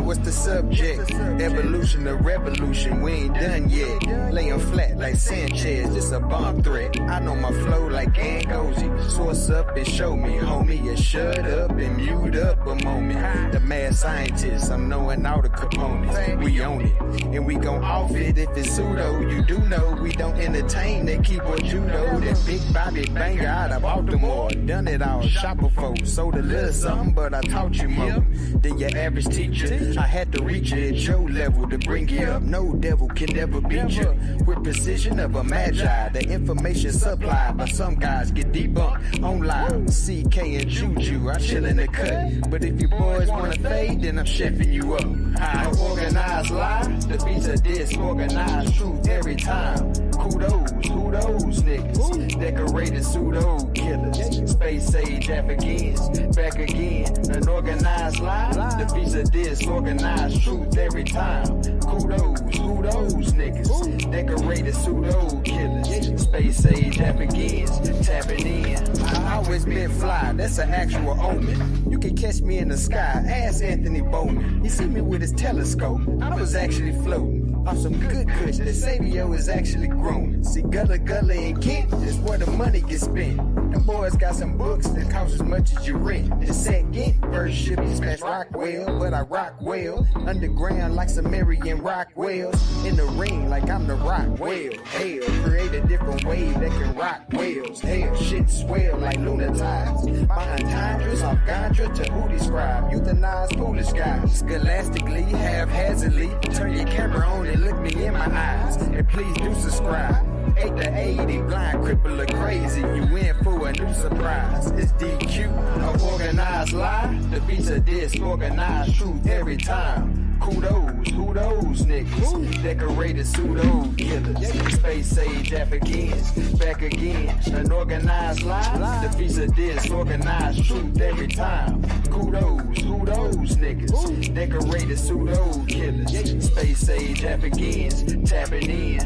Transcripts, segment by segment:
what's the subject? Evolution or revolution, we ain't done yet. Laying flat like Sanchez, this a bomb threat. I know my flow like Angozi. Source up and show me, homie. You shut up and mute up a moment. The mad scientist, I'm knowing all the components. We own it, and we gon' off it if it's pseudo. You do know we don't entertain that keyboard judo. That big Bobby banger out of Baltimore. Done it all, shopper folks. Sold a little something, but I taught you more than your average teacher. I had to reach you at your level to bring you up. No devil can never beat you. With precision of a magi, the information supplied by some guys get debunked online. CK and Juju, I chill in the cut. But if you boys wanna fade, then I'm chefing you up. I organize live, the beats are disorganized truth every time. Kudos, who those niggas? Decorated pseudo killers. Space age Africans, back again. An organized lie, the beats are disorganized truth every time. Kudos, who those niggas? Decorated pseudo killers. Space age Africans, tapping in. I always been fly, that's an actual omen. You can catch me in the sky, ask Anthony Bowman. He see me with his telescope, I was actually floating on some good kush. The Sadio is actually grown. See, Gullah and Kent is where the money gets spent. Them boys got some books that cost as much as you rent. The second verse should be smashed Rockwell, but I rock well. Underground like Sumerian Rockwells. In the ring like I'm the rock whale. Hell, create a different wave that can rock whales. Hell, shit swell like lunatides. My entendres off Gandra to who describe. Euthanize foolish guys. Scholastically, haphazardly. Turn your camera on and look me in my eyes. And please do subscribe. 8 to 80, blind, cripple, or crazy. You in for a new surprise. It's DQ, a organized lie. The beats are disorganized truth every time. Kudos, who those niggas? Decorated pseudo killers. Space age Africans, back again. An organized lie. The beats are disorganized truth every time. Kudos, who those niggas? Decorated pseudo killers. Space age Africans, tapping in.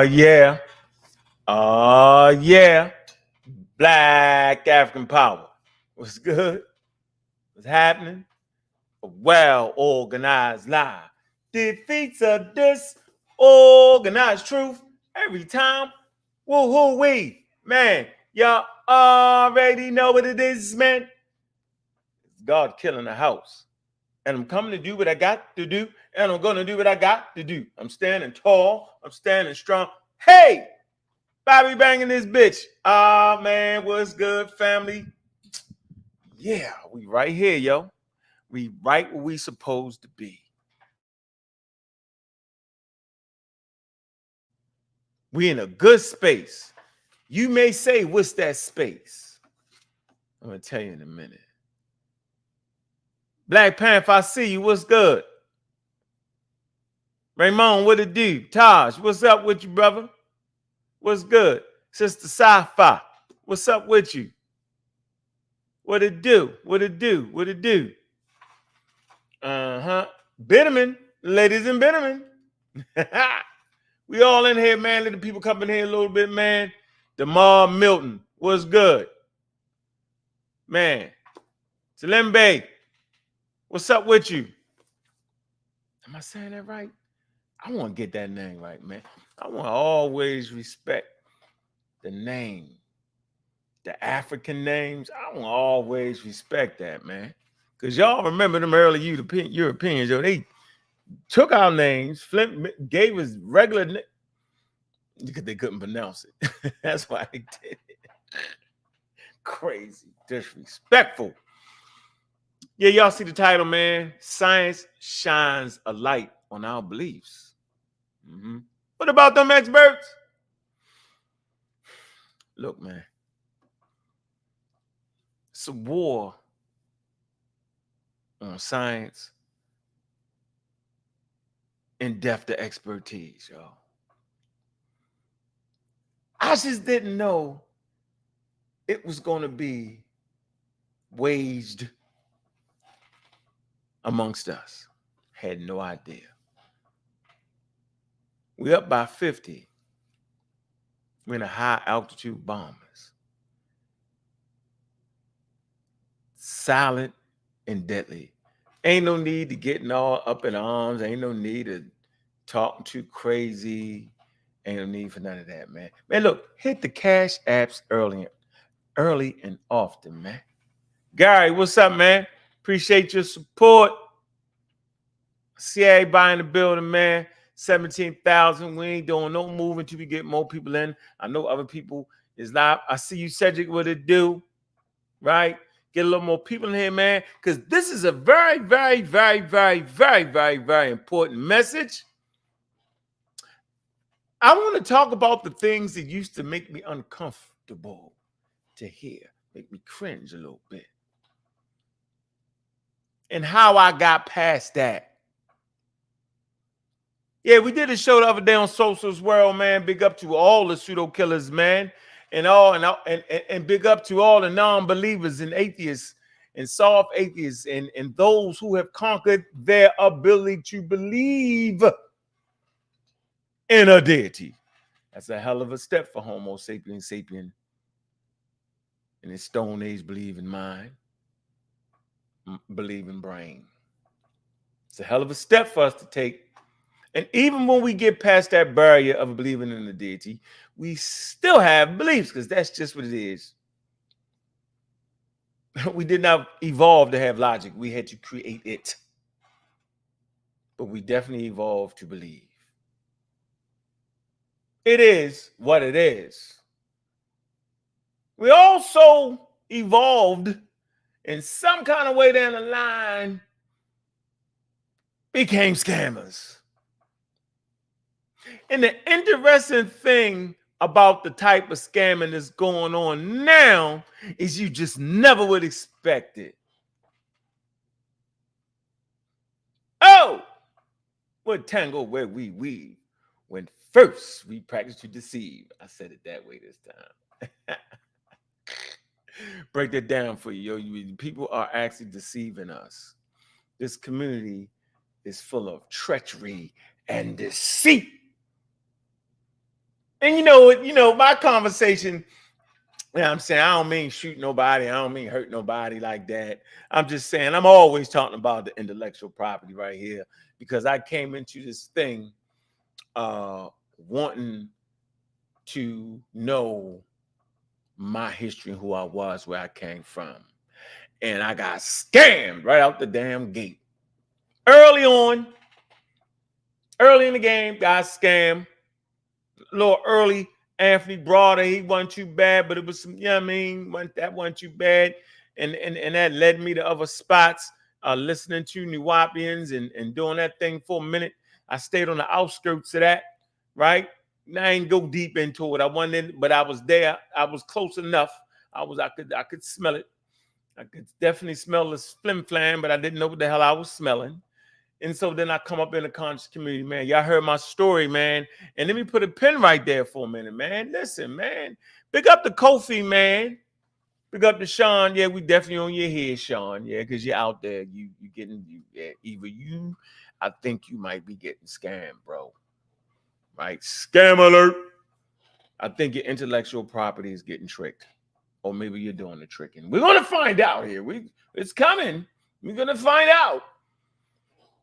Yeah. Yeah. Black African power. What's good? What's happening? A well-organized lie defeats a disorganized truth every time. Woo-hoo-wee. Man, y'all already know what it is, man. It's God killing the house. And I'm coming to do what I got to do. And I'm going to do what I got to do. I'm standing tall. I'm standing strong. Hey, Bobby banging this bitch. Man, what's good, family? Yeah, we right here, yo. We right where we supposed to be. We in a good space. You may say, what's that space? I'm going to tell you in a minute. Black Panther, I see you. What's good? Raymond, what it do? Taj, what's up with you, brother? What's good? Sister Sci-Fi, what's up with you? What it do? What it do? What it do? Bitterman, ladies and gentlemen. We all in here, man. Let the people come in here a little bit, man. DeMar Milton, what's good? Man, Salembe, what's up with you? Am I saying that right? I want to get that name right, man. I want to always respect the name, the African names. I want to always respect that, man. Because y'all remember them early Europeans, yo, they took our names, gave us regular names because they couldn't pronounce it. That's why they did it. Crazy, disrespectful. Yeah, y'all see the title, man. Science shines a light on our beliefs. What about them experts? Look, man. It's a war on science in depth of expertise, y'all. I just didn't know it was going to be waged amongst us. Had no idea. We up by 50. We're in a high altitude bombers. Silent and deadly. Ain't no need to getting all up in arms. Ain't no need to talking too crazy. Ain't no need for none of that, man. Man, look, hit the cash apps early and often, man. Gary, what's up, man? Appreciate your support. See everybody in the building, man. 17,000. We ain't doing no move until we get more people in. I know other people is not. I see you, Cedric, what it do, right? Get a little more people in here, man, because this is a very, very, very, very, very, very, very important message. I want to talk about the things that used to make me uncomfortable to hear, make me cringe a little bit, and how I got past that. Yeah, we did a show the other day on Social's World, man. Big up to all the pseudo killers, man, and big up to all the non-believers and atheists and soft atheists and those who have conquered their ability to believe in a deity. That's a hell of a step for Homo sapiens sapien in his Stone Age believing mind, believing brain. It's a hell of a step for us to take. And even when we get past that barrier of believing in the deity, we still have beliefs because that's just what it is. We did not evolve to have logic. We had to create it. But we definitely evolved to believe. It is what it is. We also evolved in some kind of way down the line, became scammers. And the interesting thing about the type of scamming that's going on now is you just never would expect it. Oh, what tango where we weave when first we practice to deceive. I said it that way this time. Break that down for you, yo. People are actually deceiving us. This community is full of treachery and deceit. And you know, my conversation, you know what I'm saying, I don't mean shoot nobody. I don't mean hurt nobody like that. I'm just saying I'm always talking about the intellectual property right here because I came into this thing wanting to know my history and who I was, where I came from. And I got scammed right out the damn gate. Early in the game, got scammed. A little early. Anthony Broader, he wasn't too bad, but it was some, you know what I mean? That wasn't too bad. And that led me to other spots, listening to New Wapians and doing that thing for a minute. I stayed on the outskirts of that, right? I ain't go deep into it. I wasn't in, but I was there. I was close enough. I could smell it. I could definitely smell the flim flam, but I didn't know what the hell I was smelling. And so then I come up in the conscious community, man. Y'all heard my story, man. And let me put a pin right there for a minute, man. Listen, man. Big up to Kofi, man. Big up to Sean. Yeah, we definitely on your head, Sean. Yeah, because you're out there. You getting, either you, I think you might be getting scammed, bro. Right? Scam alert. I think your intellectual property is getting tricked. Or maybe you're doing the tricking. We're going to find out here. It's coming. We're going to find out.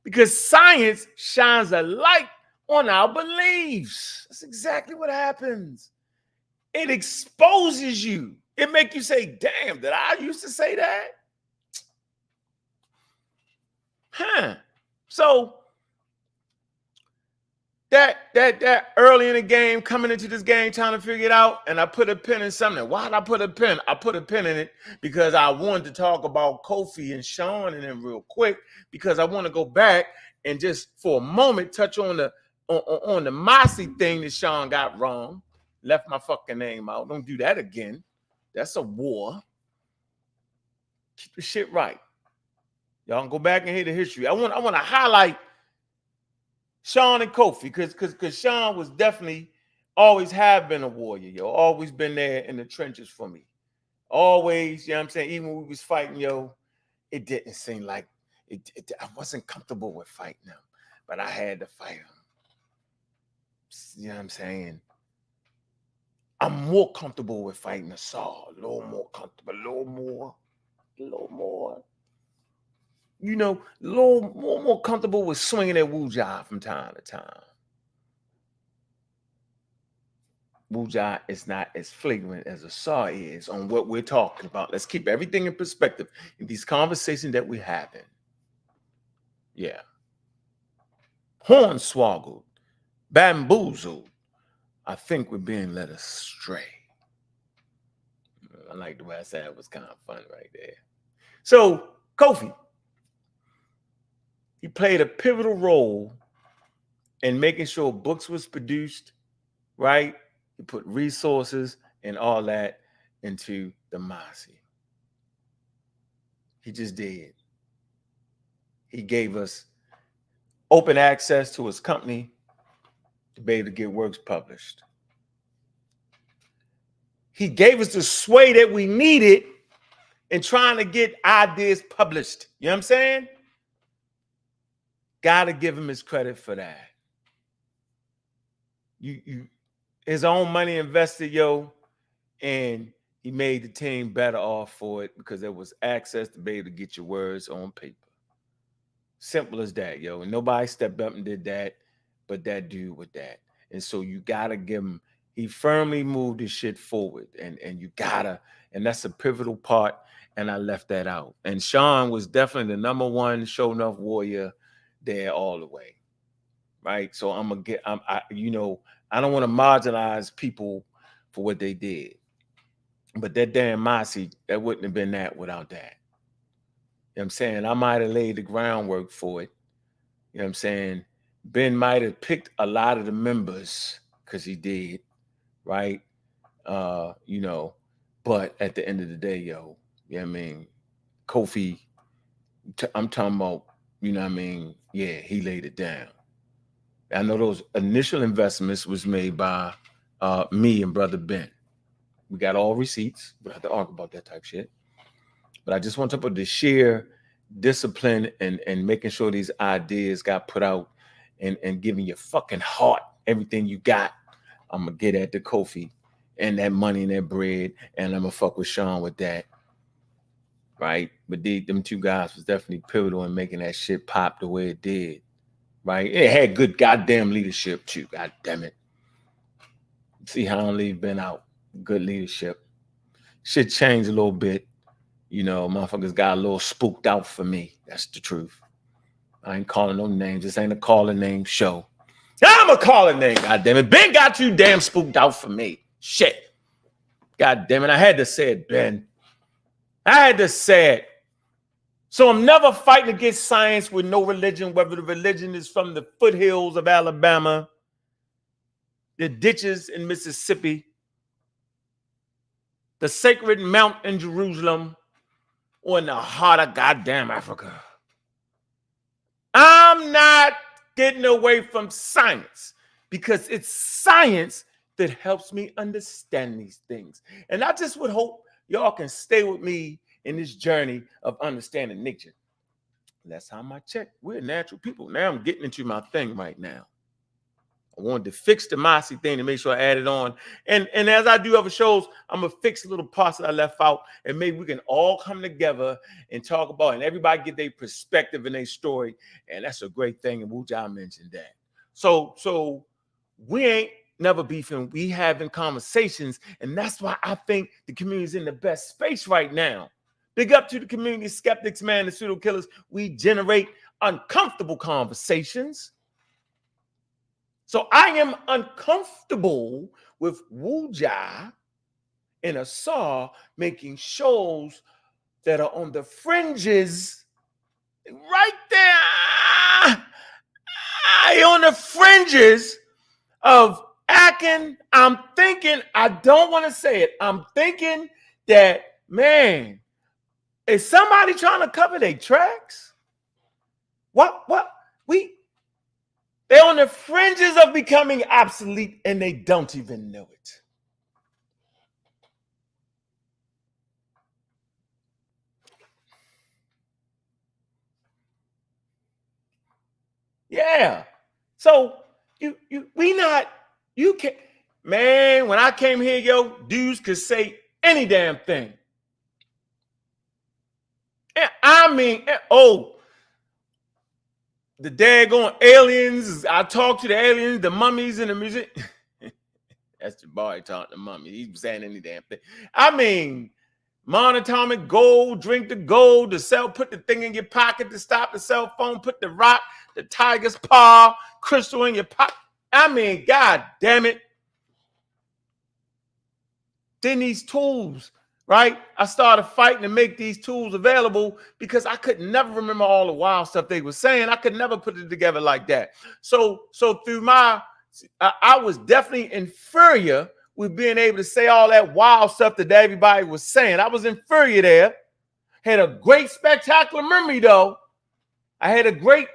Because science shines a light on our beliefs. That's exactly what happens. It exposes you. It makes you say, damn, did I used to say that? Huh. So that early in the game, coming into this game, trying to figure it out, and I put a pin in something. Why did I put a pin? I put a pin in it because I wanted to talk about Kofi and Sean and them real quick because I want to go back and just for a moment touch on the Mossy thing that Sean got wrong. Left my fucking name out. Don't do that again. That's a war. Keep the shit right. Y'all can go back and hear the history. I want to highlight Sean and Kofi, because Sean was definitely always have been a warrior, yo. Always been there in the trenches for me. Always, you know what I'm saying? Even when we was fighting, yo, it didn't seem like I wasn't comfortable with fighting him, but I had to fight him. You know what I'm saying? I'm more comfortable with fighting a Saw, a little more comfortable, a little more. You know, a little more comfortable with swinging at Wu Jia from time to time. Wu Jia is not as flagrant as a Saw is on what we're talking about. Let's keep everything in perspective in these conversations that we're having. Yeah. Hornswoggled, bamboozled. I think we're being led astray. I like the way I said it was kind of fun right there. So, Kofi, he played a pivotal role in making sure books was produced, right? He put resources and all that into the Masi. He just did. He gave us open access to his company to be able to get works published. He gave us the sway that we needed in trying to get ideas published. You know what I'm saying? Gotta give him his credit for that. His own money invested, yo, and he made the team better off for it because there was access to be able to get your words on paper. Simple as that, yo. And nobody stepped up and did that, but that dude with that. And so you gotta give him. He firmly moved his shit forward, and you gotta, and that's a pivotal part. And I left that out. And Sean was definitely the number one show enough warrior there all the way, right? So I'm gonna get, I don't want to marginalize people for what they did, but that damn Masi, that wouldn't have been that without that. You know what I'm saying? I might have laid the groundwork for it. You know what I'm saying? Ben might have picked a lot of the members because he did, right? But at the end of the day, yo, you know what I mean? Kofi, I'm talking about, you know what I mean? Yeah, he laid it down. I know those initial investments was made by me and Brother Ben. We got all receipts. We have to argue about that type shit. But I just want to talk about the sheer discipline and making sure these ideas got put out and giving your fucking heart everything you got. I'm going to get at the Kofi and that money and that bread, and I'm going to fuck with Sean with that. Right? But them two guys was definitely pivotal in making that shit pop the way it did. Right? It had good goddamn leadership too. God damn it. See how long been out. Good leadership. Shit changed a little bit. You know, motherfuckers got a little spooked out for me. That's the truth. I ain't calling no names. This ain't a calling name show. I'm a calling name, goddamn it. Ben got you damn spooked out for me. Shit. God damn it. I had to say it, Ben. I had to say it. So I'm never fighting against science with no religion, whether the religion is from the foothills of Alabama, the ditches in Mississippi, the sacred mount in Jerusalem, or in the heart of goddamn Africa. I'm not getting away from science because it's science that helps me understand these things. And I just would hope y'all can stay with me in this journey of understanding nature. Last time I checked, we're natural people. Now I'm getting into my thing right now. I wanted to fix the Masi thing to make sure I add it on. And as I do other shows, I'm going to fix little parts that I left out. And maybe we can all come together and talk about it. And everybody get their perspective and their story. And that's a great thing. And Wu Jia mentioned that. So we ain't never beefing. We having conversations. And that's why I think the community is in the best space right now. Big up to the community skeptics, man, the pseudo killers. We generate uncomfortable conversations. So I am uncomfortable with Wu Jia and Asar making shows that are on the fringes, right there, on the fringes of acting. I'm thinking, I don't want to say it. I'm thinking that, man, is somebody trying to cover their tracks? What? They're on the fringes of becoming obsolete and they don't even know it. Yeah. So you can't, man, when I came here, yo, dudes could say any damn thing. And I mean, the daggone aliens. I talked to the aliens, the mummies in the music. That's the boy talking to mummy. He's saying any damn thing. I mean, monatomic gold, drink the gold, the cell, put the thing in your pocket to stop the cell phone, put the rock, the tiger's paw, crystal in your pocket. I mean, God damn it. Then these tools, right? I started fighting to make these tools available because I could never remember all the wild stuff they were saying. I could never put it together like that. So through I was definitely inferior with being able to say all that wild stuff that everybody was saying. I was inferior there. Had a great, spectacular memory though. I had a great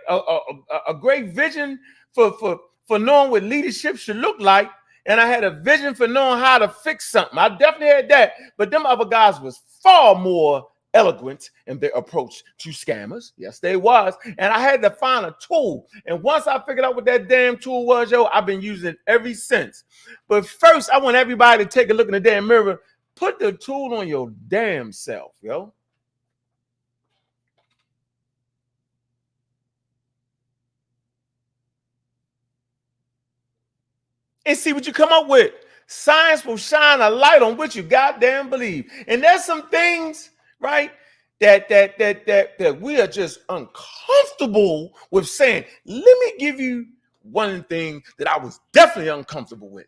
vision for knowing what leadership should look like. And I had a vision for knowing how to fix something. I definitely had that. But them other guys was far more eloquent in their approach to scammers. Yes, they was. And I had to find a tool. And once I figured out what that damn tool was, yo, I've been using it ever since. But first, I want everybody to take a look in the damn mirror. Put the tool on your damn self, yo. And see what you come up with. Science will shine a light on what you goddamn believe. And there's some things, right, that we are just uncomfortable with saying. Let me give you one thing that I was definitely uncomfortable with.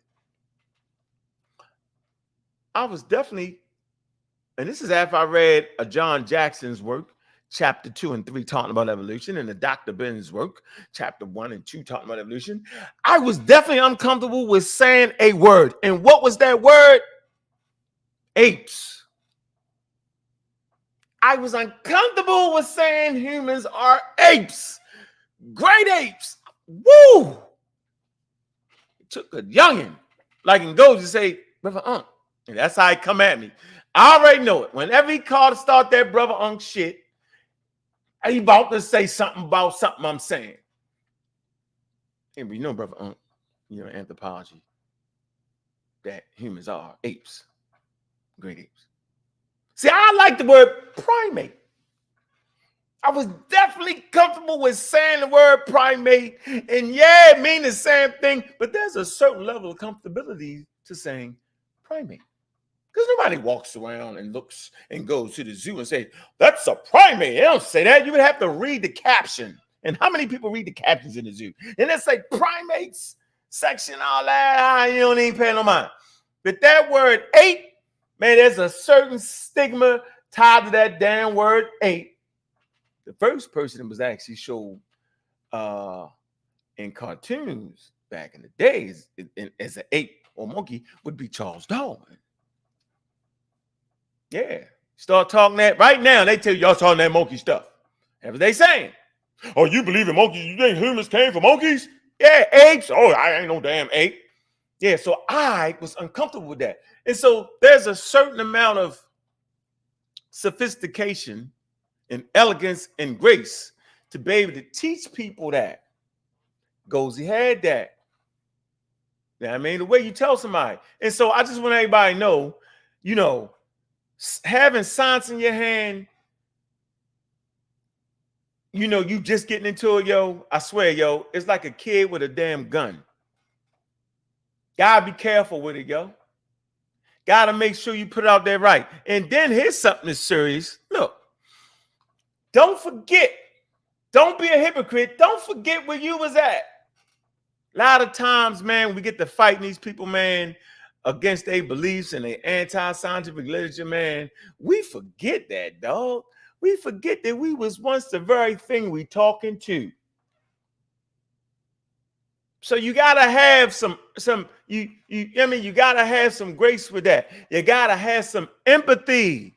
I was definitely, and this is after I read John Jackson's work, chapter 2 and 3 talking about evolution, and the Dr. Ben's work, chapter 1 and 2 talking about evolution. I was definitely uncomfortable with saying a word. And what was that word? Apes. I was uncomfortable with saying humans are apes. Great apes. Woo! It took a youngin' like in goes to say, Brother Unc. And that's how he come at me. I already know it. Whenever he called to start that Brother Unc shit, he about to say something about something I'm saying. And we know, Brother Unc, anthropology, that humans are apes. Great apes. See, I like the word primate. I was definitely comfortable with saying the word primate. And yeah, it means the same thing, but there's a certain level of comfortability to saying primate. Because nobody walks around and looks and goes to the zoo and say, that's a primate. They don't say that. You would have to read the caption. And how many people read the captions in the zoo? And it's like primates section, all that. You don't even pay no mind. But that word ape, man, there's a certain stigma tied to that damn word ape. The first person that was actually showed in cartoons back in the days as an ape or monkey would be Charles Darwin. Yeah. Start talking that right now. They tell you y'all talking that monkey stuff. That's what they saying. Oh, you believe in monkeys? You think humans came from monkeys? Yeah, apes. Oh, I ain't no damn ape. Yeah, so I was uncomfortable with that. And so there's a certain amount of sophistication and elegance and grace to be able to teach people that. Gozy had that. You know what I mean? The way you tell somebody. And so I just want everybody to know, having science in your hand, you just getting into it, yo. I swear, yo, it's like a kid with a damn gun. Gotta be careful with it, yo. Gotta make sure you put it out there right. And then here's something that's serious. Look, don't forget. Don't be a hypocrite. Don't forget where you was at. A lot of times, man, we get to fighting these people, man, against their beliefs and their anti-scientific literature, man. We forget that, dog. We forget that we was once the very thing we talking to. So you gotta have you gotta have some grace with that. You gotta have some empathy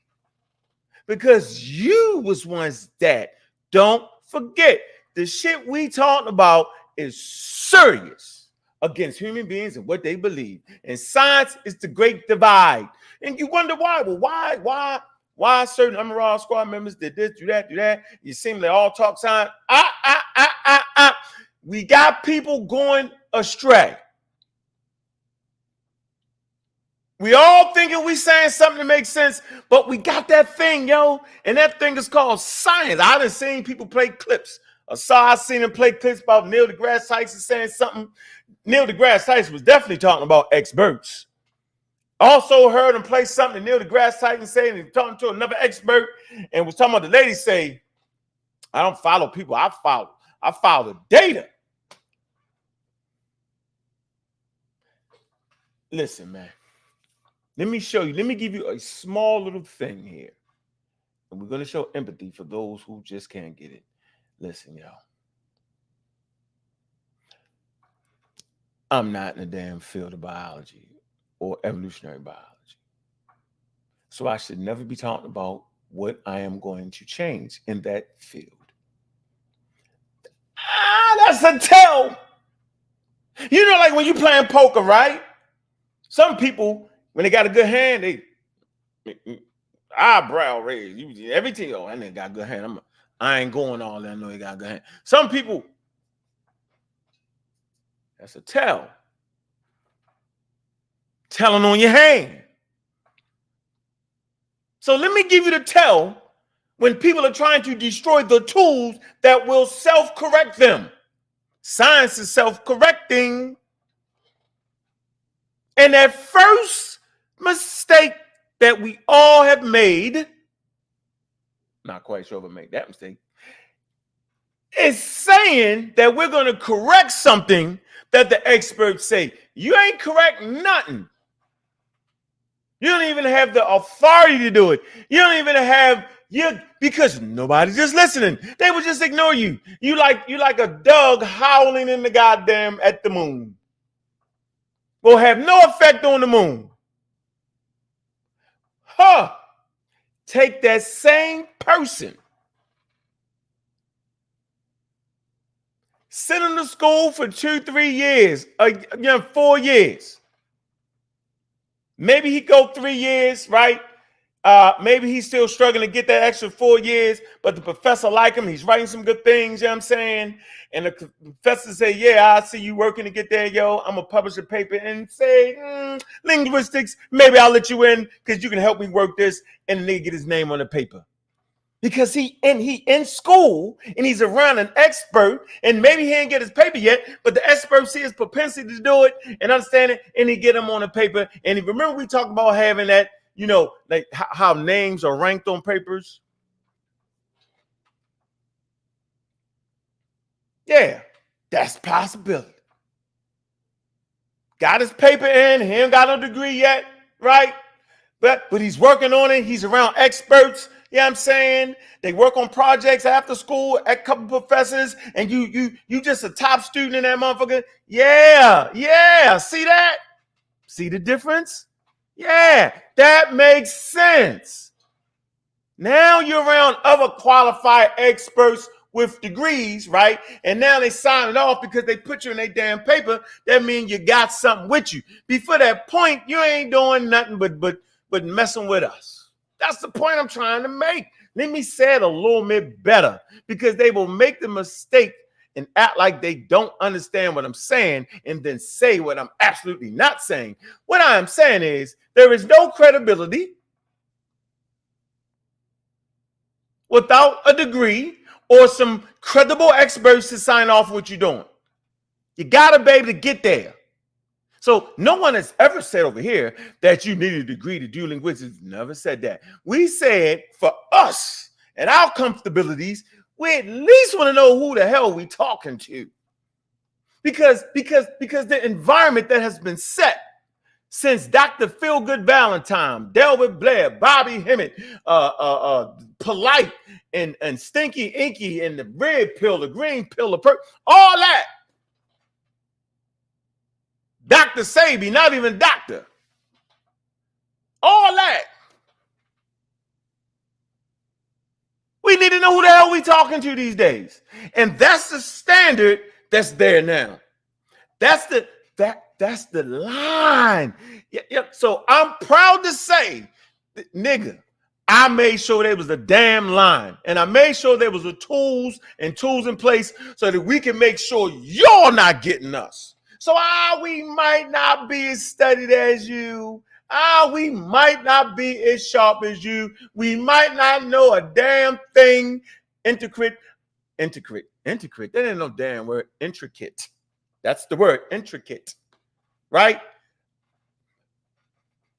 because you was once that. Don't forget the shit we talked about is serious against human beings and what they believe. And science is the great divide. And you wonder why. Well, why certain Emerald Squad members did this, do that. You seem they all talk science. We got people going astray. We all thinking we saying something that makes sense, but we got that thing, yo. And that thing is called science. I done seen people play clips. I seen him play clips about Neil deGrasse Tyson saying something. Neil deGrasse Tyson was definitely talking about experts. Also heard him play something Neil deGrasse Tyson saying, and talking to another expert, and was talking about the lady say, I don't follow people, I follow the data. Listen, man. Let me show you. Let me give you a small little thing here. And we're going to show empathy for those who just can't get it. Listen, y'all. I'm not in the damn field of biology or evolutionary biology. So I should never be talking about what I am going to change in that field. That's a tell. You know, like when you playing poker, right? Some people, when they got a good hand, they eyebrow raise. Everything, oh, that nigga got a good hand. I ain't going all that. I know he got a good hand. Some people, that's a tell. Telling on your hand. So let me give you the tell when people are trying to destroy the tools that will self-correct them. Science is self-correcting. And that first mistake that we all have made, not quite sure if I made that mistake, is saying that we're going to correct something that the experts say. You ain't correct nothing. You don't even have the authority to do it. You don't even have because nobody's just listening. They will just ignore you. You like a dog howling in the goddamn at the moon. Will have no effect on the moon. Take that same person, send him to school for 2-3 years, 4 years. Maybe he go 3 years, right? Maybe he's still struggling to get that extra 4 years, but the professor like him. He's writing some good things, you know what I'm saying? And the professor say, yeah, I see you working to get there, yo. I'm going to publish a paper and say, linguistics, maybe I'll let you in because you can help me work this. And the nigga get his name on the paper. Because he in school and he's around an expert and maybe he ain't get his paper yet, but the expert see his propensity to do it and understand it, and he get him on the paper. And he, remember we talked about having that, you know, like how names are ranked on papers. Yeah, that's a possibility. Got his paper in, he ain't got no degree yet, right? But he's working on it. He's around experts. You know what I'm saying? They work on projects after school at a couple professors, and you just a top student in that motherfucker. Yeah. See that? See the difference? Yeah, that makes sense. Now you're around other qualified experts with degrees, right? And now they sign it off because they put you in their damn paper. That means you got something with you. Before that point, you ain't doing nothing but messing with us. That's the point I'm trying to make. Let me say it a little bit better, because they will make the mistake and act like they don't understand what I'm saying and then say what I'm absolutely not saying. What I am saying is there is no credibility without a degree or some credible experts to sign off what you're doing. You got to be able to get there. So no one has ever said over here that you need a degree to do linguistics. Never said that. We said for us and our comfortabilities, we at least want to know who the hell we talking to. Because the environment that has been set since Dr. Feelgood Valentine, Delbert Blair, Bobby Hemmett, Polite, and Stinky Inky, and the red pill, the green pill, the purple, all that. Dr. Sabi, not even doctor. All that. We need to know who the hell we talking to these days. And that's the standard that's there now. That's the line. Yeah. So I'm proud to say, nigga, I made sure there was a damn line. And I made sure there was the tools in place so that we can make sure you're not getting us. So we might not be as studied as you. We might not be as sharp as you. We might not know a damn thing. Intricate. That ain't no damn word. Intricate. That's the word, intricate, right?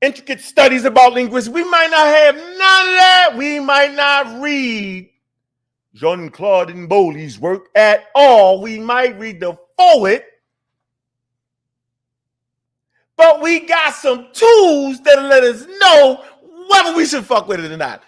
Intricate studies about linguistics. We might not have none of that. We might not read Jean-Claude Mboli's work at all. We might read the foreword. But we got some tools that'll let us know whether we should fuck with it or not.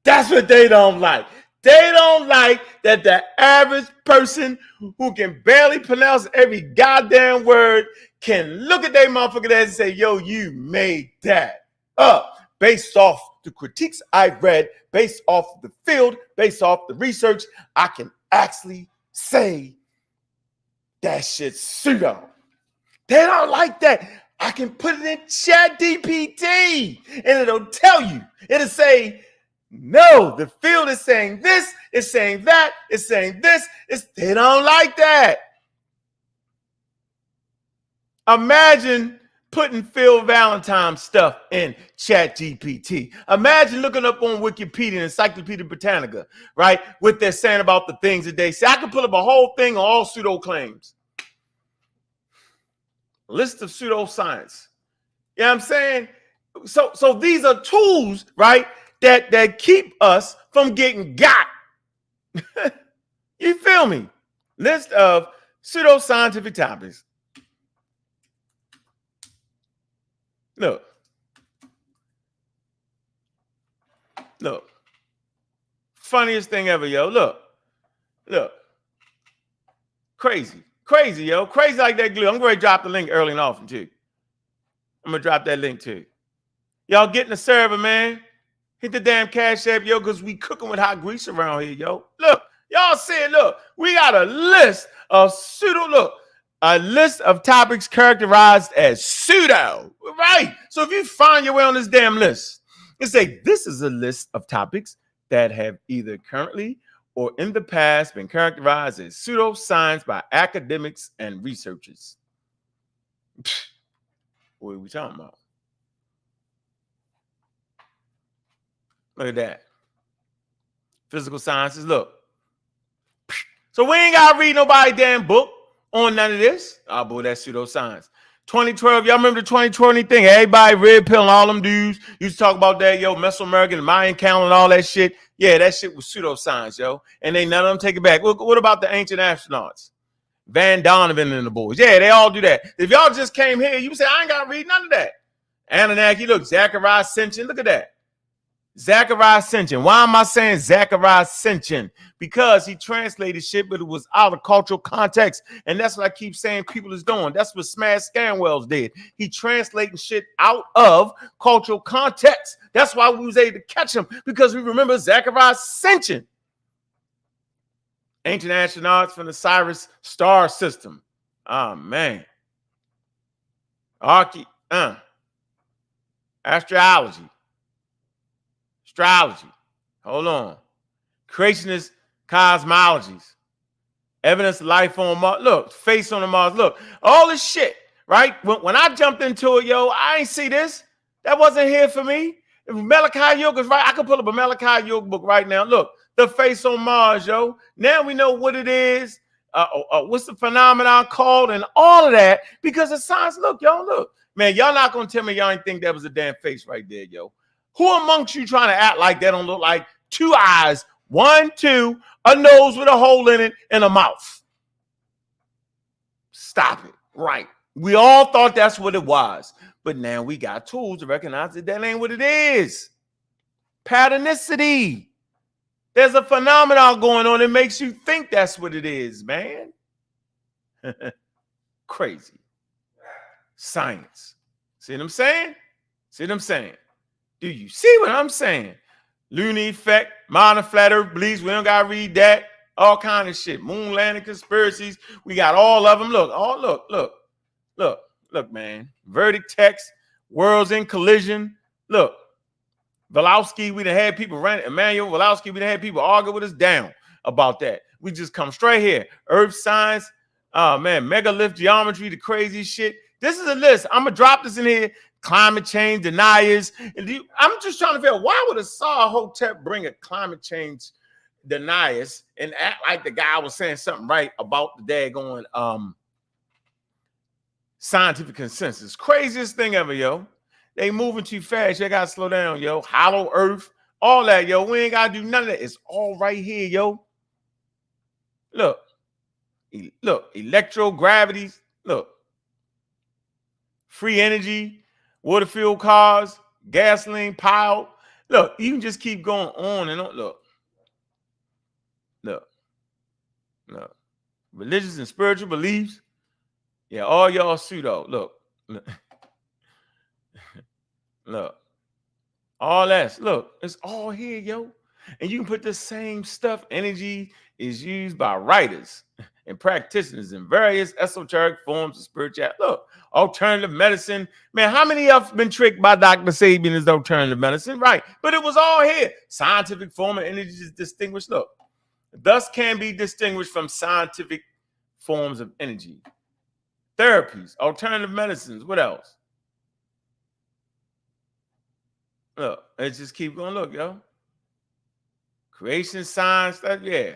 That's what they don't like. They don't like that the average person who can barely pronounce every goddamn word can look at their motherfucker ass and say, yo, you made that up based off the critiques I've read, based off the field, based off the research. I can actually say that shit's pseudo. They don't like that. I can put it in ChatGPT and it'll tell you. It'll say, no, the field is saying this, it's saying that, it's saying this. They don't like that. Imagine putting Phil Valentine stuff in ChatGPT. Imagine looking up on Wikipedia and Encyclopedia Britannica, right? What they're saying about the things that they say. I can pull up a whole thing on all pseudo claims. List of pseudoscience. You know what I'm saying? So these are tools, right, that keep us from getting got. You feel me? List of pseudoscientific topics. Look. Funniest thing ever, yo. Look. Crazy, yo. Crazy like that glue. I'm going to drop the link early and often, too. I'm going to drop that link, too. Y'all get in the server, man. Hit the damn Cash App, yo, because we cooking with hot grease around here, yo. Look, y'all see it. Look, we got a list of a list of topics characterized as pseudo, right? So if you find your way on this damn list, it say this is a list of topics that have either currently or in the past been characterized as pseudoscience by academics and researchers. What are we talking about? Look at that. Physical sciences, look. So we ain't got to read nobody damn book on none of this. Oh, boy, that's pseudoscience. 2012, y'all remember the 2020 thing? Everybody, Red Pill and all them dudes used to talk about that, yo, Mesoamerican and Mayan calendar and all that shit. Yeah, that shit was pseudoscience, yo. And they none of them take it back. What about the ancient astronauts? Van Donovan and the boys. Yeah, they all do that. If y'all just came here, you say, I ain't got to read none of that. Anunnaki, look, Zachariah Sitchin, look at that. Zachariah Sitchin. Why am I saying Zachariah Sitchin? Because he translated shit, but it was out of cultural context. And that's what I keep saying people is doing. That's what Smash Scanwells did. He translating shit out of cultural context. That's why we was able to catch him, because we remember Zachariah Sitchin. Ancient astronauts from the Sirius star system. Oh, man. Astrology. Astrology. Hold on. Creationist cosmologies. Evidence of life on Mars. Look, face on the Mars. Look, all this shit, right? When I jumped into it, yo, I ain't see this. That wasn't here for me. If Malachi Yoga is right, I can pull up a Malachi Yoga book right now. Look, the face on Mars, yo. Now we know what it is. What's the phenomenon called and all of that, because of science. Look, y'all, look. Man, y'all not going to tell me y'all ain't think that was a damn face right there, yo. Who amongst you trying to act like that don't look like two eyes, 1, 2, a nose with a hole in it, and a mouth? Stop it. Right. We all thought that's what it was. But now we got tools to recognize that ain't what it is. Patternicity. There's a phenomenon going on that makes you think that's what it is, man. Crazy. Science. See what I'm saying? See what I'm saying? Do you see what I'm saying? Lunar effect, modern flat earth beliefs. We don't got to read that. all kind of shit. Moon landing conspiracies. We got all of them. Look, man. Verdict text, worlds in collision. Look, Walowski, we done had people run. Emmanuel Walowski, we done had people argue with us down about that. We just come straight here. Earth science, megalith geometry, the crazy shit. This is a list. I'm gonna drop this in here. Climate change deniers. I'm just trying to figure out, why would a Hotep bring a climate change deniers and act like the guy was saying something right about the daggone scientific consensus? Craziest thing ever, yo. They moving too fast. You gotta slow down, yo. Hollow Earth, all that, yo. We ain't gotta do none of that. It's all right here, yo. Look, electrogravity. Look, free energy, water fuel cars, gasoline powered. Look, you can just keep going on and on. Look. Religious and spiritual beliefs. Yeah, all y'all pseudo. Look. All that. Look, it's all here, yo. And you can put the same stuff. Energy is used by writers and practitioners in various esoteric forms of spirituality. Look, alternative medicine. Man, how many of us been tricked by Dr. Sabian as alternative medicine? Right. But it was all here. Scientific form of energy is distinguished. Look, thus can be distinguished from scientific forms of energy. Therapies, alternative medicines. What else? Look, let's just keep going. Look, yo. Creation science, that, yeah.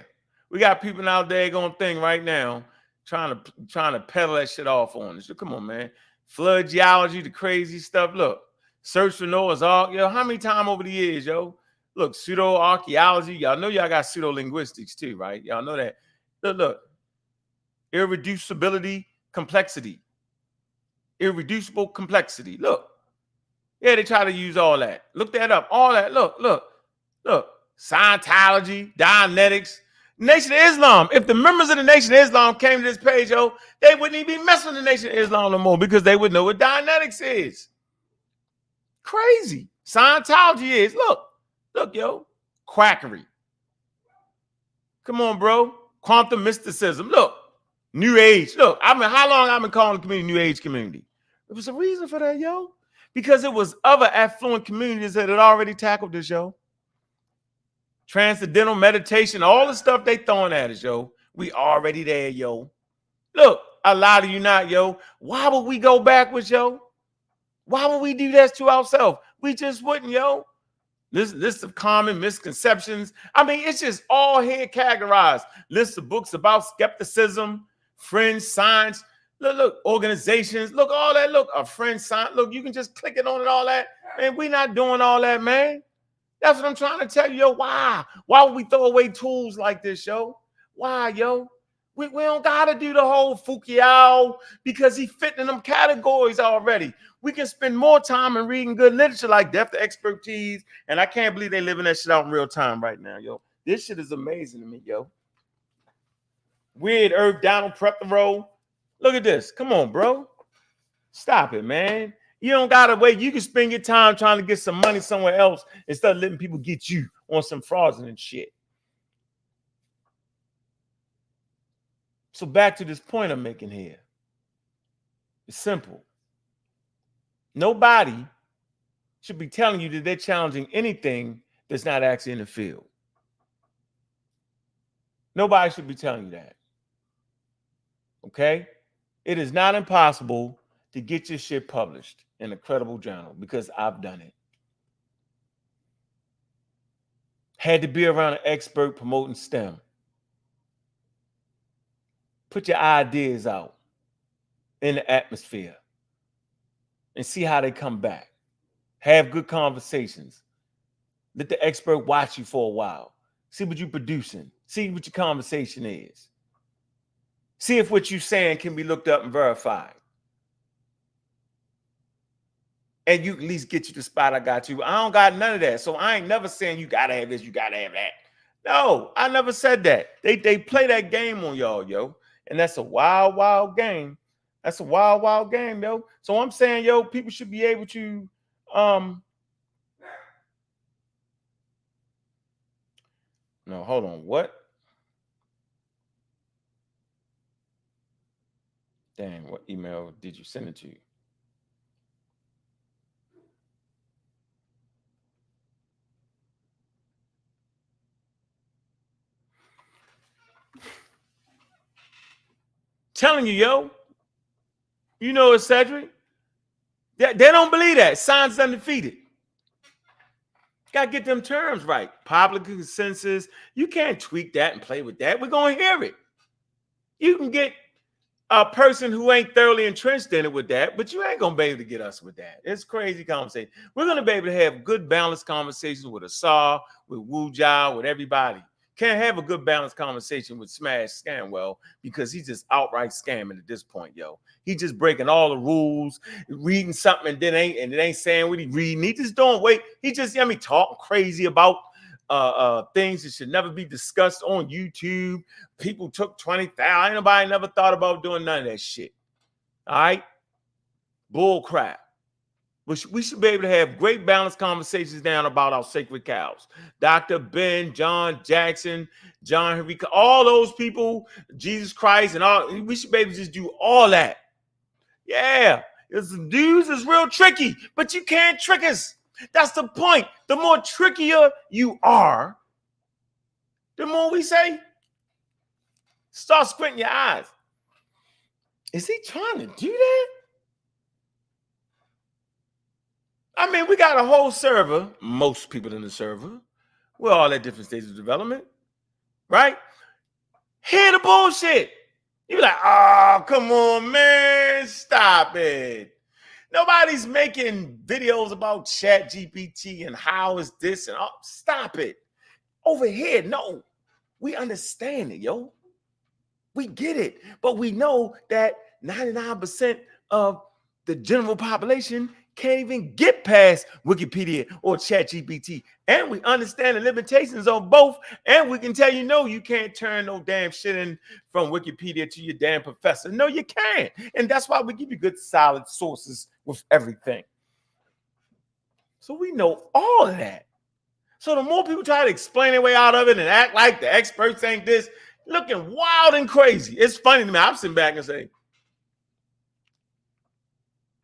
We got people out there going thing right now trying to peddle that shit off on us. So come on, man. Flood geology, the crazy stuff. Look, search for Noah's Ark. Yo, how many times over the years, yo? Look, pseudo-archaeology. Y'all know y'all got pseudo-linguistics too, right? Y'all know that. Look. Irreducibility, complexity. Irreducible complexity. Look. Yeah, they try to use all that. Look that up. All that. Look. Scientology, Dianetics, Nation of Islam. If the members of the Nation of Islam came to this page, yo, they wouldn't even be messing with the Nation of Islam no more because they would know what Dianetics is. Crazy. Scientology is. Look, yo. Quackery. Come on, bro. Quantum mysticism. Look. New Age. Look, how long I've been calling the community New Age community? There was a reason for that, yo. Because it was other affluent communities that had already tackled this, yo. Transcendental meditation, all the stuff they throwing at us, yo. We already there, yo. Look, a lot of you not, yo. Why would we go backwards, yo? Why would we do that to ourselves? We just wouldn't, yo. This list of common misconceptions. I mean, it's just all here categorized. List of books about skepticism, fringe science. Look, organizations. Look, all that. Look, a fringe science. Look, you can just click it on and all that. Man, we not doing all that, man. That's what I'm trying to tell you, yo. Why? Why would we throw away tools like this, yo? Why, yo? We don't got to do the whole Foucault because he fit in them categories already. We can spend more time in reading good literature like depth of expertise. And I can't believe they living that shit out in real time right now, yo. This shit is amazing to me, yo. Weird Earth, Donald Preparo. Look at this. Come on, bro. Stop it, man. You don't gotta wait. You can spend your time trying to get some money somewhere else instead of letting people get you on some fraudulent shit. So back to this point I'm making here. It's simple. Nobody should be telling you that they're challenging anything that's not actually in the field. Nobody should be telling you that. Okay? It is not impossible to get your shit published in a credible journal because I've done it. Had to be around an expert promoting STEM. Put your ideas out in the atmosphere and see how they come back. Have good conversations. Let the expert watch you for a while. See what you're producing. See what your conversation is. See if what you're saying can be looked up and verified. And you at least get you the spot I got you. I don't got none of that. So I ain't never saying you got to have this, you got to have that. No, I never said that. They play that game on y'all, yo. And that's a wild, wild game. That's a wild, wild game, yo. So I'm saying, yo, people should be able to no, hold on. What? Dang, what email did you send it to? Telling you, yo. You know it's Cedric. They don't believe that. Science undefeated. Got to get them terms right. Popular consensus. You can't tweak that and play with that. We're going to hear it. You can get a person who ain't thoroughly entrenched in it with that, but you ain't going to be able to get us with that. It's crazy conversation. We're going to be able to have good, balanced conversations with Asar, with Wu Jia, with everybody. Can't have a good, balanced conversation with Smash Scamwell because he's just outright scamming at this point, yo. He just breaking all the rules, reading something and it ain't saying what he reading. He just don't wait. He just, talking crazy about things that should never be discussed on YouTube. People took 20,000. Ain't nobody never thought about doing none of that shit. All right? Bull crap. We should be able to have great balanced conversations down about our sacred cows. Dr. Ben, John Jackson, John Henry, all those people, Jesus Christ, and all. We should be able to just do all that. Yeah. The dudes is real tricky, but you can't trick us. That's the point. The more trickier you are, the more we say, start squinting your eyes. Is he trying to do that? I mean, we got a whole server, most people in the server. We're all at different stages of development, right? Hear the bullshit. You be like, oh, come on, man. Stop it. Nobody's making videos about Chat GPT and how is this and all. Stop it. Over here, no. We understand it, yo. We get it. But we know that 99% of the general population can't even get past Wikipedia or ChatGPT. And we understand the limitations on both. And we can tell you, no, you can't turn no damn shit in from Wikipedia to your damn professor. No, you can't. And that's why we give you good, solid sources with everything. So we know all of that. So the more people try to explain their way out of it and act like the experts ain't this, looking wild and crazy. It's funny to me. I'm sitting back and say,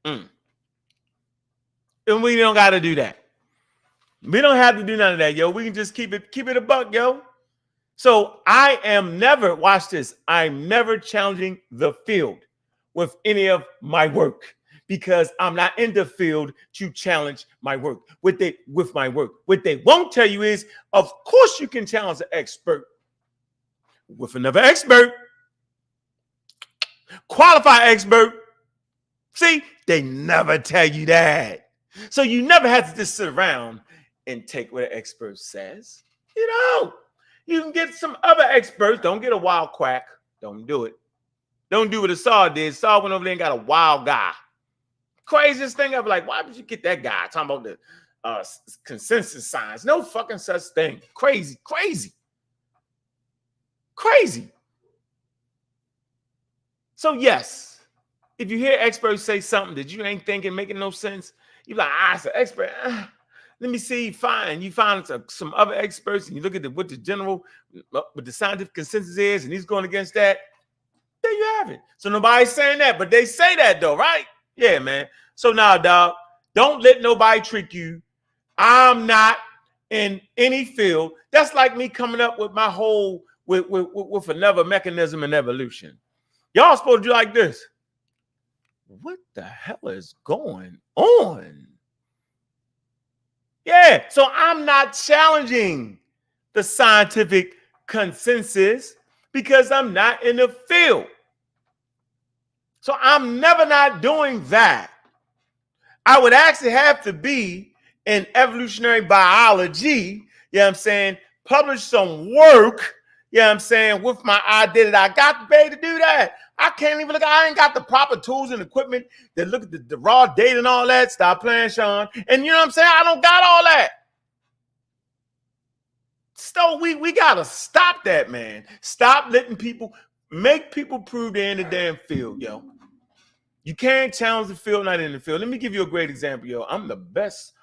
And we don't got to do that. We don't have to do none of that, yo. We can just keep it a buck, yo. So I am never, watch this, I'm never challenging the field with any of my work because I'm not in the field to challenge my work with my work. What they won't tell you is, of course you can challenge an expert with another expert, qualified expert. See, they never tell you that. So you never have to just sit around and take what an expert says. You know, you can get some other experts. Don't get a wild quack. Don't do it. Don't do what Asar did. Asar went over there and got a wild guy. Craziest thing ever. Like, why would you get that guy talking about the consensus science? No fucking such thing. Crazy. So yes, if you hear experts say something that you ain't thinking, making no sense, you're like, it's an expert. Let me see. Fine. You find some other experts and you look at what the scientific consensus is, and he's going against that. There you have it. So nobody's saying that, but they say that though, right? Yeah, man. So now, dog, don't let nobody trick you. I'm not in any field. That's like me coming up with my whole with another mechanism in evolution. Y'all supposed to do like this. What the hell is going on? Yeah, so I'm not challenging the scientific consensus because I'm not in the field. So I'm never not doing that. I would actually have to be in evolutionary biology, you know what I'm saying, publish some work, you know what I'm saying, with my identity. I got to pay to do that. I can't even look. I ain't got the proper tools and equipment that look at the raw data and all that. Stop playing, Sean. And you know what I'm saying? I don't got all that. So we got to stop that, man. Stop letting make people prove they're in the damn field, yo. You can't challenge the field, not in the field. Let me give you a great example, yo. I'm the best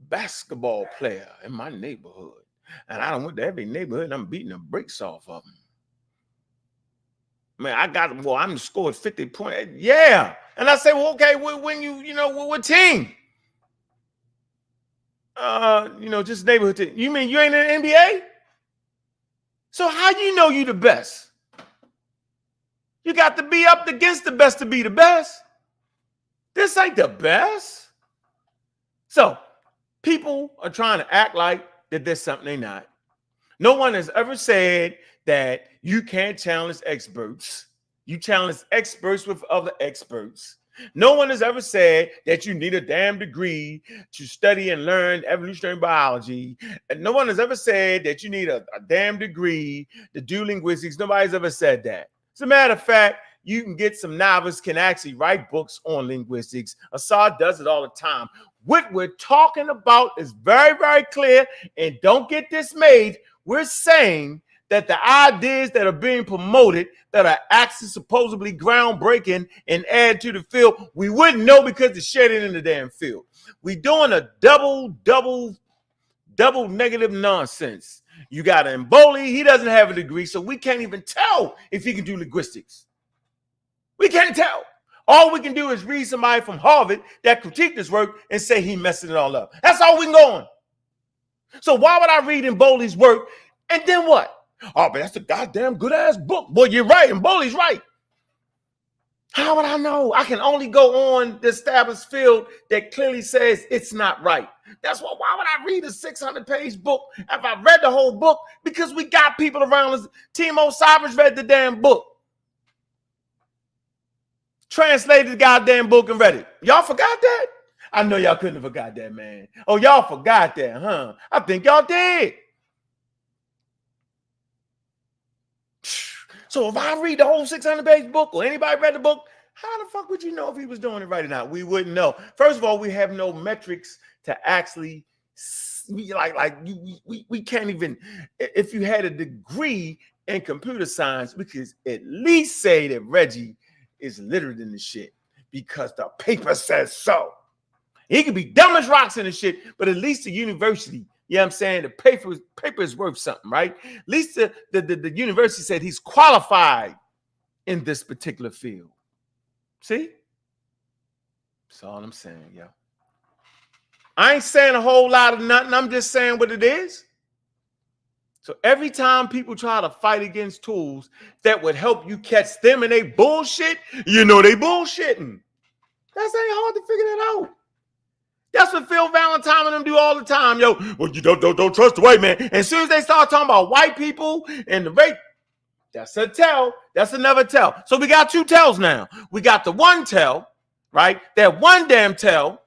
basketball player in my neighborhood. And I don't went to every neighborhood and I'm beating the brakes off of them. Man, I'm scored 50 points. Yeah. And I say, well, okay, when what team? Just neighborhood team. You mean you ain't in the NBA? So how you know you the best? You got to be up against the best to be the best. This ain't the best. So people are trying to act like that there's something they're not. No one has ever said that you can't challenge experts. You challenge experts with other experts. No one has ever said that you need a damn degree to study and learn evolutionary biology. And no one has ever said that you need a damn degree to do linguistics. Nobody's ever said that. As a matter of fact, you can get some novices can actually write books on linguistics. Assad does it all the time. What we're talking about is very, very clear, and don't get dismayed. We're saying that the ideas that are being promoted that are actually supposedly groundbreaking and add to the field, we wouldn't know because it's shedding in the damn field. We're doing a double negative nonsense. You got Mboli, he doesn't have a degree, so we can't even tell if he can do linguistics. We can't tell. All we can do is read somebody from Harvard that critiqued this work and say he messed it all up. That's all we can go on. So why would I read Mboli's work and then what? Oh, but that's a goddamn good-ass book. Boy, you're right, Mboli's right. How would I know? I can only go on the established field that clearly says it's not right. That's why would I read a 600-page book if I read the whole book? Because we got people around us. Timo Cybers read the damn book. Translated the goddamn book and read it. Y'all forgot that? I know y'all couldn't have forgot that, man. Oh, y'all forgot that, huh? I think y'all did. So if I read the whole 600-page book or anybody read the book, how the fuck would you know if he was doing it right or not? We wouldn't know. First of all, we have no metrics to actually we can't even. If you had a degree in computer science, we could at least say that Reggie is literate in the shit because the paper says so. He could be dumb as rocks in the shit, but at least the university, you know what I'm saying? The paper is worth something, right? At least the university said he's qualified in this particular field. See? That's all I'm saying, yo. I ain't saying a whole lot of nothing. I'm just saying what it is. So every time people try to fight against tools that would help you catch them and they bullshit, you know they bullshitting. That ain't hard to figure that out. That's what Phil Valentine and them do all the time, yo. Well, you don't trust the white man. And as soon as they start talking about white people and the rape, that's a tell. That's another tell. So we got two tells now. We got the one tell, right? That one damn tell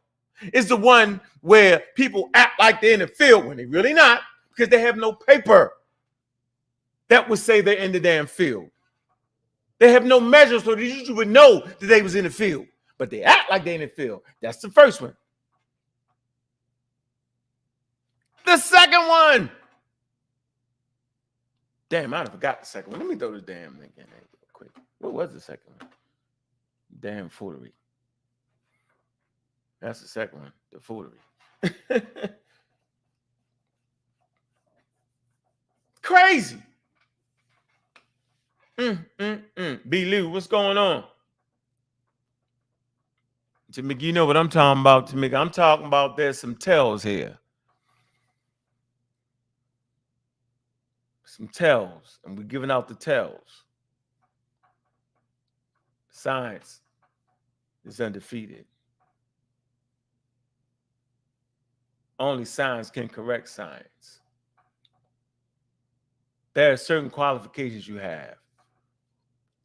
is the one where people act like they're in the field when they're really not because they have no paper that would say they're in the damn field. They have no measures so that you would know that they was in the field, but they act like they're in the field. That's the first one. The second one. Damn, I forgot the second one. Let me throw this damn thing in there real quick. What was the second one? Damn foolery. That's the second one. The foolery. Crazy. B. Lou, what's going on? Tamika, you know what I'm talking about, Tamika. I'm talking about there's some tells here. Some tells, and we're giving out the tells. Science is undefeated. Only science can correct science. There are certain qualifications you have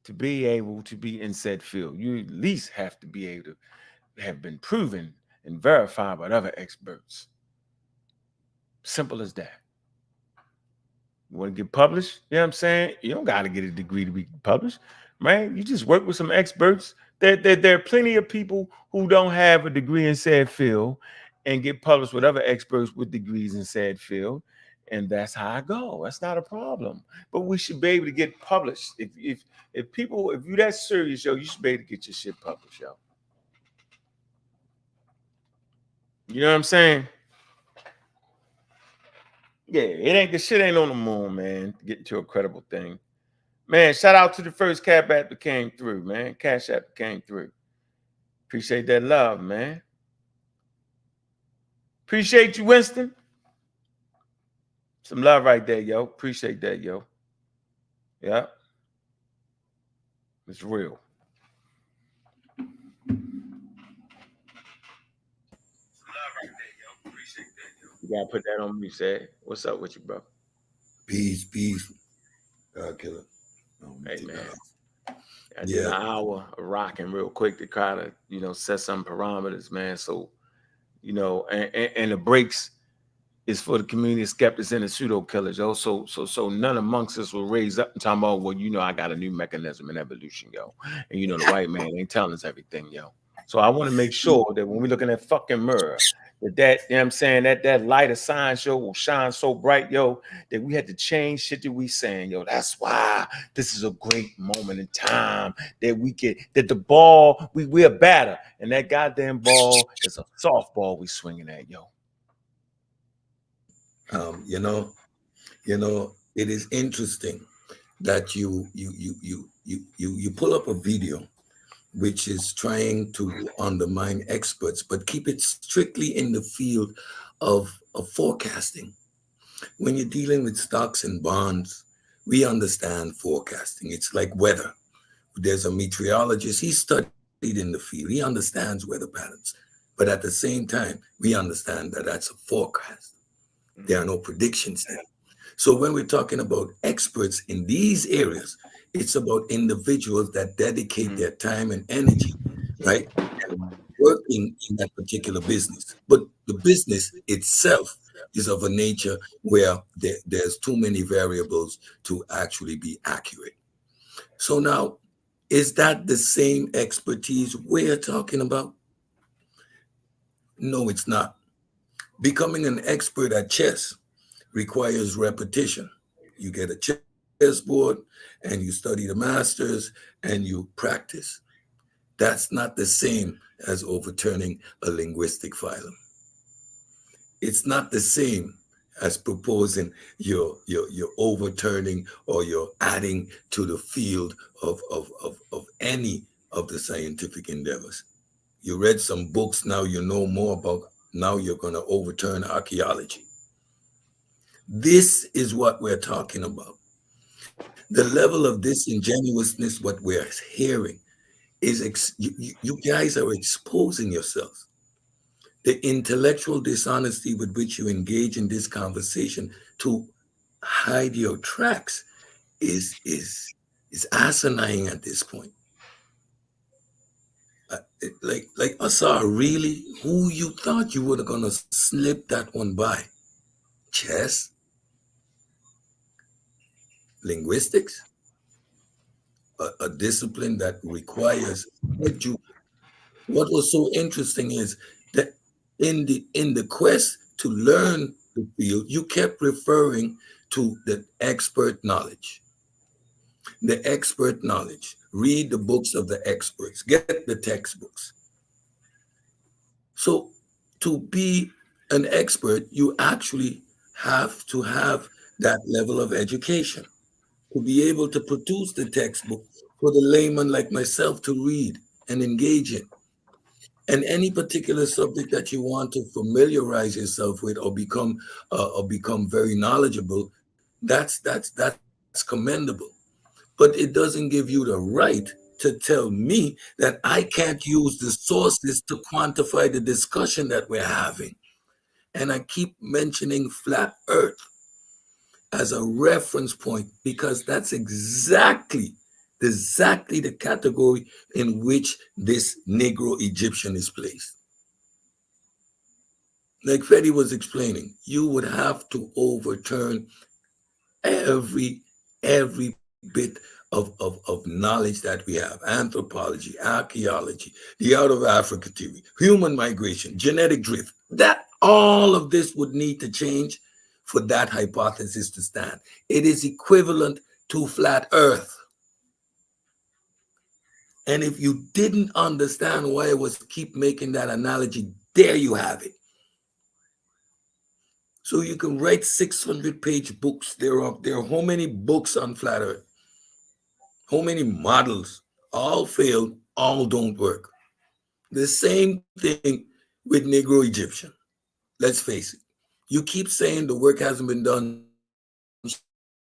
to be able to be in said field. You at least have to be able to have been proven and verified by other experts. Simple as that. You want to get published? You know what I'm saying? You don't got to get a degree to be published, man. You just work with some experts. There are plenty of people who don't have a degree in said field and get published with other experts with degrees in said field. And that's how I go. That's not a problem. But we should be able to get published. If you're that serious, yo, you should be able to get your shit published, yo. You know what I'm saying? Yeah, the shit ain't on the moon, man. Get into a credible thing. Man, shout out to the first Cap app that came through, man. Cash app that came through. Appreciate that love, man. Appreciate you, Winston. Some love right there, yo. Appreciate that, yo. Yeah. It's real. You gotta put that on me, say. What's up with you, bro? Peace, peace. God killer. Hey, man. I did Yeah. an hour of rocking real quick to try to, set some parameters, man. So, and the breaks is for the community of skeptics and the pseudo killers, yo. So none amongst us will raise up and talking about, well, I got a new mechanism in evolution, yo. And the white man ain't telling us everything, yo. So I want to make sure that when we look in that fucking mirror, that you know what I'm saying, that light of science, yo, will shine so bright, yo, that we had to change shit that we saying, yo. That's why this is a great moment in time that that the ball, we're batter, and that goddamn ball is a softball we swinging at, yo. Um, you know, it is interesting that you pull up a video which is trying to undermine experts, but keep it strictly in the field of forecasting. When you're dealing with stocks and bonds, we understand forecasting. It's like weather. There's a meteorologist, he studied in the field, he understands weather patterns. But at the same time, we understand that that's a forecast. There are no predictions there. So when we're talking about experts in these areas, it's about individuals that dedicate their time and energy, right? And working in that particular business. But the business itself is of a nature where there's too many variables to actually be accurate. So now, is that the same expertise we're talking about? No, it's not. Becoming an expert at chess requires repetition. You get a chessboard and you study the masters and you practice. That's not the same as overturning a linguistic phylum. It's not the same as proposing you're overturning or you're adding to the field of any of the scientific endeavors. You read some books, now you know more about, now you're going to overturn archaeology. This is what we're talking about. The level of disingenuousness, what we're hearing, is you guys are exposing yourselves. The intellectual dishonesty with which you engage in this conversation to hide your tracks is asinine at this point. Like Asar, really, who you thought you were gonna slip that one by? Chess, linguistics, a discipline that requires. What was so interesting is that in the quest to learn the field, you kept referring to the expert knowledge. The expert knowledge. Read the books of the experts. Get the textbooks. So to be an expert, you actually have to have that level of education to be able to produce the textbook for the layman like myself to read and engage in. And any particular subject that you want to familiarize yourself with or become very knowledgeable, that's commendable. But it doesn't give you the right to tell me that I can't use the sources to quantify the discussion that we're having. And I keep mentioning flat earth as a reference point because that's exactly the category in which this Negro Egyptian is placed. Like Fedi was explaining, you would have to overturn every bit of knowledge that we have: anthropology, archaeology, the out of Africa theory, human migration, genetic drift. That all of this would need to change for that hypothesis to stand. It is equivalent to flat earth. And if you didn't understand why I was keep making that analogy, there you have it. So you can write 600-page books. There are how many books on flat earth? How many models? All failed, all don't work. The same thing with Negro Egyptian. Let's face it. You keep saying the work hasn't been done.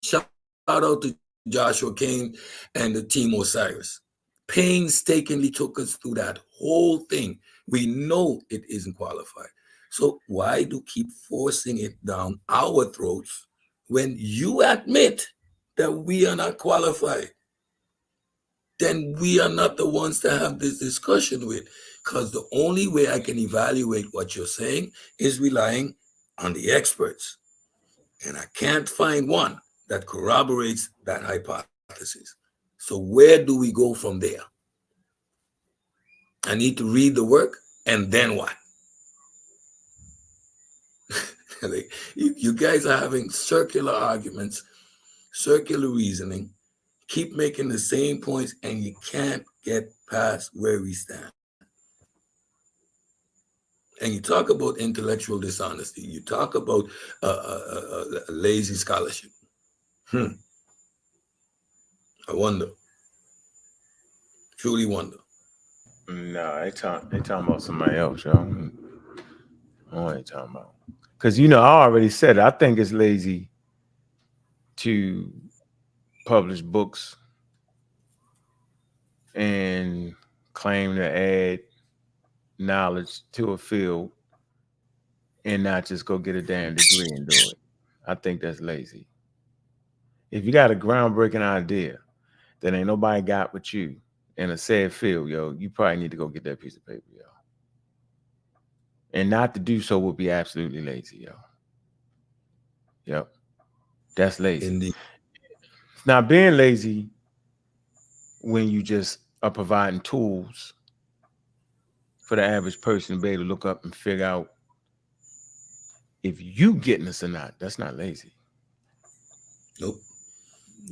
Shout out to Joshua Kane and the team Osiris. Painstakingly took us through that whole thing. We know it isn't qualified. So why do keep forcing it down our throats when you admit that we are not qualified? Then we are not the ones to have this discussion with. Because the only way I can evaluate what you're saying is relying on the experts. And I can't find one that corroborates that hypothesis. So where do we go from there? I need to read the work, and then what? You guys are having circular arguments, circular reasoning, keep making the same points, and you can't get past where we stand. And you talk about intellectual dishonesty. You talk about lazy scholarship. Hmm. I wonder, truly wonder. No, they talking about somebody else, yo. I don't know what they talking about. Because I already said it. I think it's lazy to publish books and claim to add knowledge to a field and not just go get a damn degree and do it. I think that's lazy. If you got a groundbreaking idea that ain't nobody got but you in a said field, yo, you probably need to go get that piece of paper, yo. And not to do so would be absolutely lazy, yo. Yep. That's lazy. Indeed. It's not being lazy when you just are providing tools for the average person to be able to look up and figure out if you getting this or not. That's not lazy. Nope.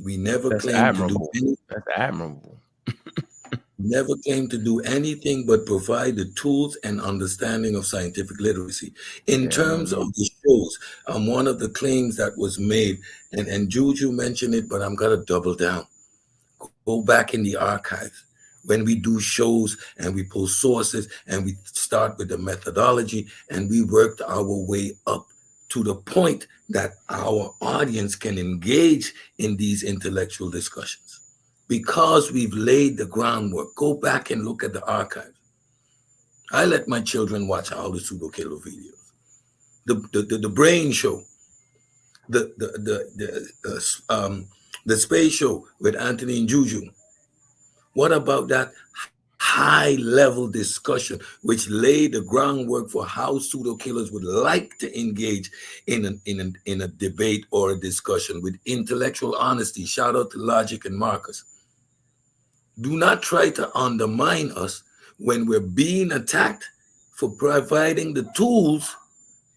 We never That's claim to do admirable. any, That's admirable. never claim to do anything but provide the tools and understanding of scientific literacy. In Yeah, terms of the shows, one of the claims that was made, and Juju mentioned it, but I'm gonna double down. Go back in the archives when we do shows and we pull sources and we start with the methodology and we worked our way up to the point that our audience can engage in these intellectual discussions because we've laid the groundwork. Go back and look at the archive. I let my children watch all the pseudo killer videos, the brain show, the space show with Anthony and Juju. What about that high level discussion, which laid the groundwork for how pseudo killers would like to engage in a debate or a discussion with intellectual honesty? Shout out to Logic and Marcus. Do not try to undermine us when we're being attacked for providing the tools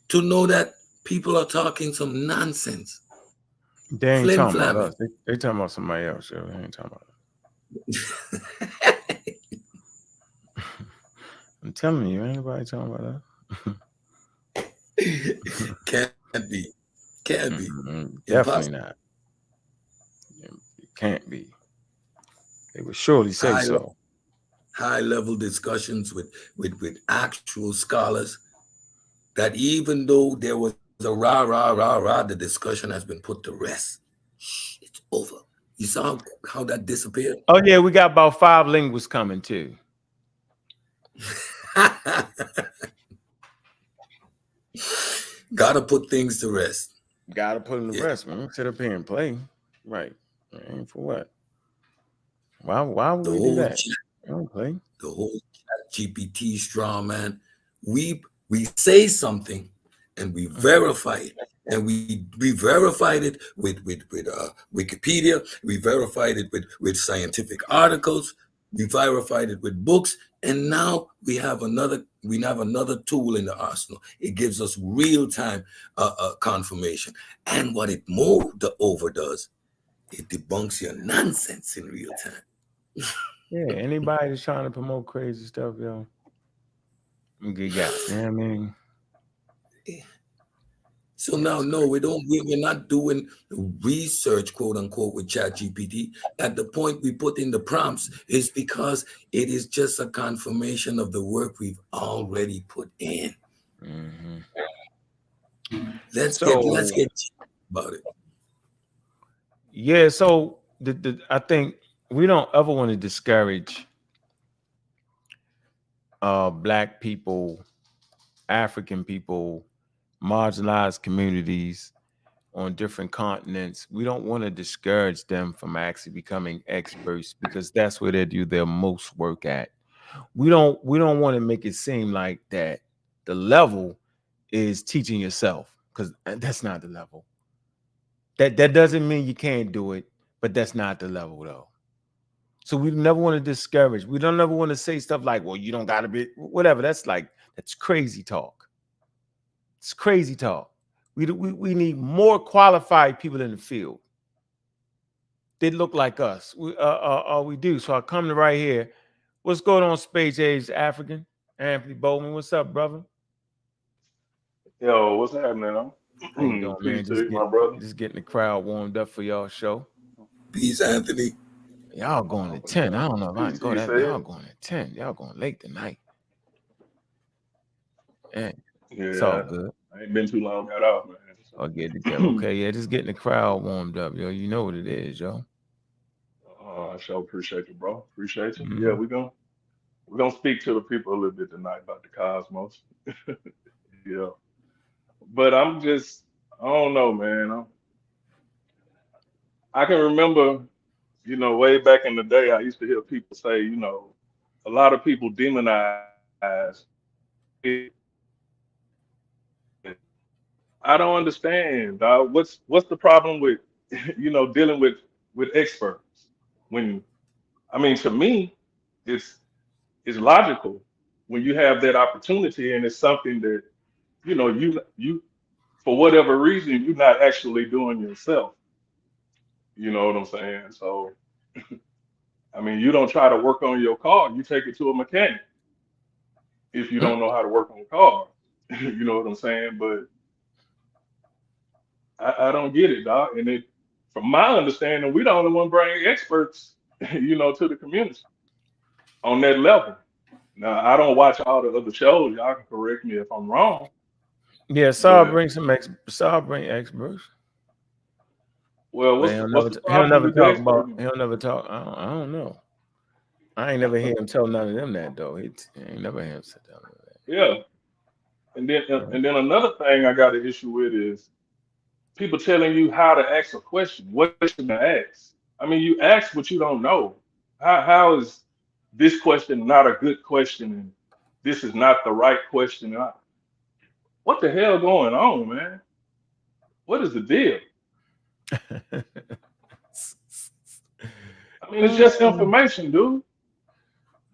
to know that people are talking some nonsense, they ain't flim talking about flamming. us. They talking about somebody else, yo. They ain't talking about us. I'm telling you, ain't nobody talking about us. Can't be. Can't be. Definitely Impossible. not. It can't be. They would surely say High, so. high level discussions with actual scholars that even though there was a rah, the discussion has been put to rest. Shh, it's over. You saw how that disappeared? Oh yeah, we got about 5 linguists coming too. Gotta put things to rest. Gotta put in the Yeah. rest, man. Sit up here and play. Right. Ain't for what? Why would The we do whole that? chat, I don't play. the whole chat GPT straw man. We say something and we verify it. And we verified it with Wikipedia. We verified it with scientific articles. We verified it with books, and now we have another tool in the arsenal. It gives us real time confirmation, and what it more overdoes, it debunks your nonsense in real time. Yeah, anybody that's trying to promote crazy stuff, yo, you got. You know what I mean? So now, no, we're not doing research, quote unquote, with ChatGPT. At the point we put in the prompts is because it is just a confirmation of the work we've already put in. Mm-hmm. Let's get So about it. yeah, so I think we don't ever want to discourage black people, African people, marginalized communities on different continents. We don't want to discourage them from actually becoming experts because that's where they do their most work at. We don't want to make it seem like that the level is teaching yourself, because that's not the level. That doesn't mean you can't do it, but that's not the level though. So we never want to discourage. We don't ever want to say stuff like, well, you don't gotta be whatever. That's crazy talk. It's crazy talk. We need more qualified people in the field. They look like us. We do. So I come to right here. What's going on, Space Age African? Anthony Bowman, what's up, brother? Yo, what's happening, How you huh? doing, man? Peace to you, my brother. Just getting the crowd warmed up for y'all show. Peace, Anthony. Y'all going to 10. I don't know if I Peace can to go you, that. Y'all said. going to 10. Y'all going late tonight. And it's all Yeah, good. I ain't been too long got off, man. I'll get it together. So. Okay, yeah, just getting the crowd warmed up, yo. You know what it is, yo. I sure appreciate you, bro. Appreciate you. Yeah, Mm-hmm. we're gonna speak to the people a little bit tonight about the cosmos. Yeah, but I don't know, man. I can remember, way back in the day, I used to hear people say, a lot of people demonize. I don't understand, dog. What's the problem with dealing with experts? When I mean, to me, it's it's logical when you have that opportunity and it's something that you for whatever reason you're not actually doing yourself. You know what I'm saying? So I mean, you don't try to work on your car, you take it to a mechanic if you don't know how to work on a car. You know what I'm saying? But I don't get it, dog. And from my understanding, we the only one bring experts, to the community on that level. Now, I don't watch all the other shows. Y'all can correct me if I'm wrong, Yeah, Saul but bring Saul bring experts. well, But what's the he'll problem never with the talk expert? about he'll never talk. I don't know. I ain't never hear him tell none of them that though. He ain't never hear him say Yeah, that. and then another thing I got an issue with is people telling you how to ask a question, what question to ask. I mean, you ask what you don't know. How is this question not a good question and this is not the right question? What the hell going on, man? What is the deal? I mean, it's just Oh, information, dude.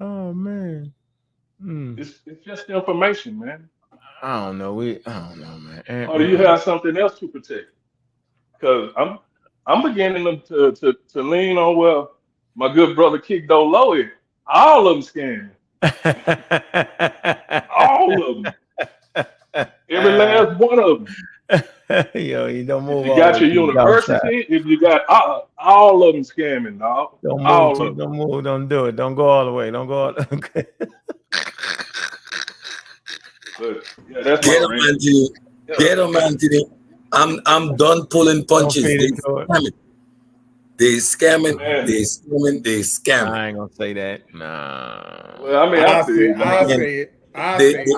oh man. Mm. It's just information, man. I don't know. I don't know, man. Or do you have something else to protect? Because I'm beginning to lean on, well, my good brother Kick Low is. All of them scamming. All of them. Every last one of them. Yo, you don't If move you all the got way your to the south side. university, if you got all of them scamming, dog. Don't move All to. of them. Don't move. Don't do it. Don't go all the way. Don't go all. Okay. But yeah, that's my Get them, rant. Anthony. Yeah, Get them, Anthony. I'm done pulling Don't punches. feed They into it. scamming. They scamming. man. They scamming. They scamming. I ain't gonna say that. Nah. Well, I mean, I I see say, it. I And say it. I they, say they it.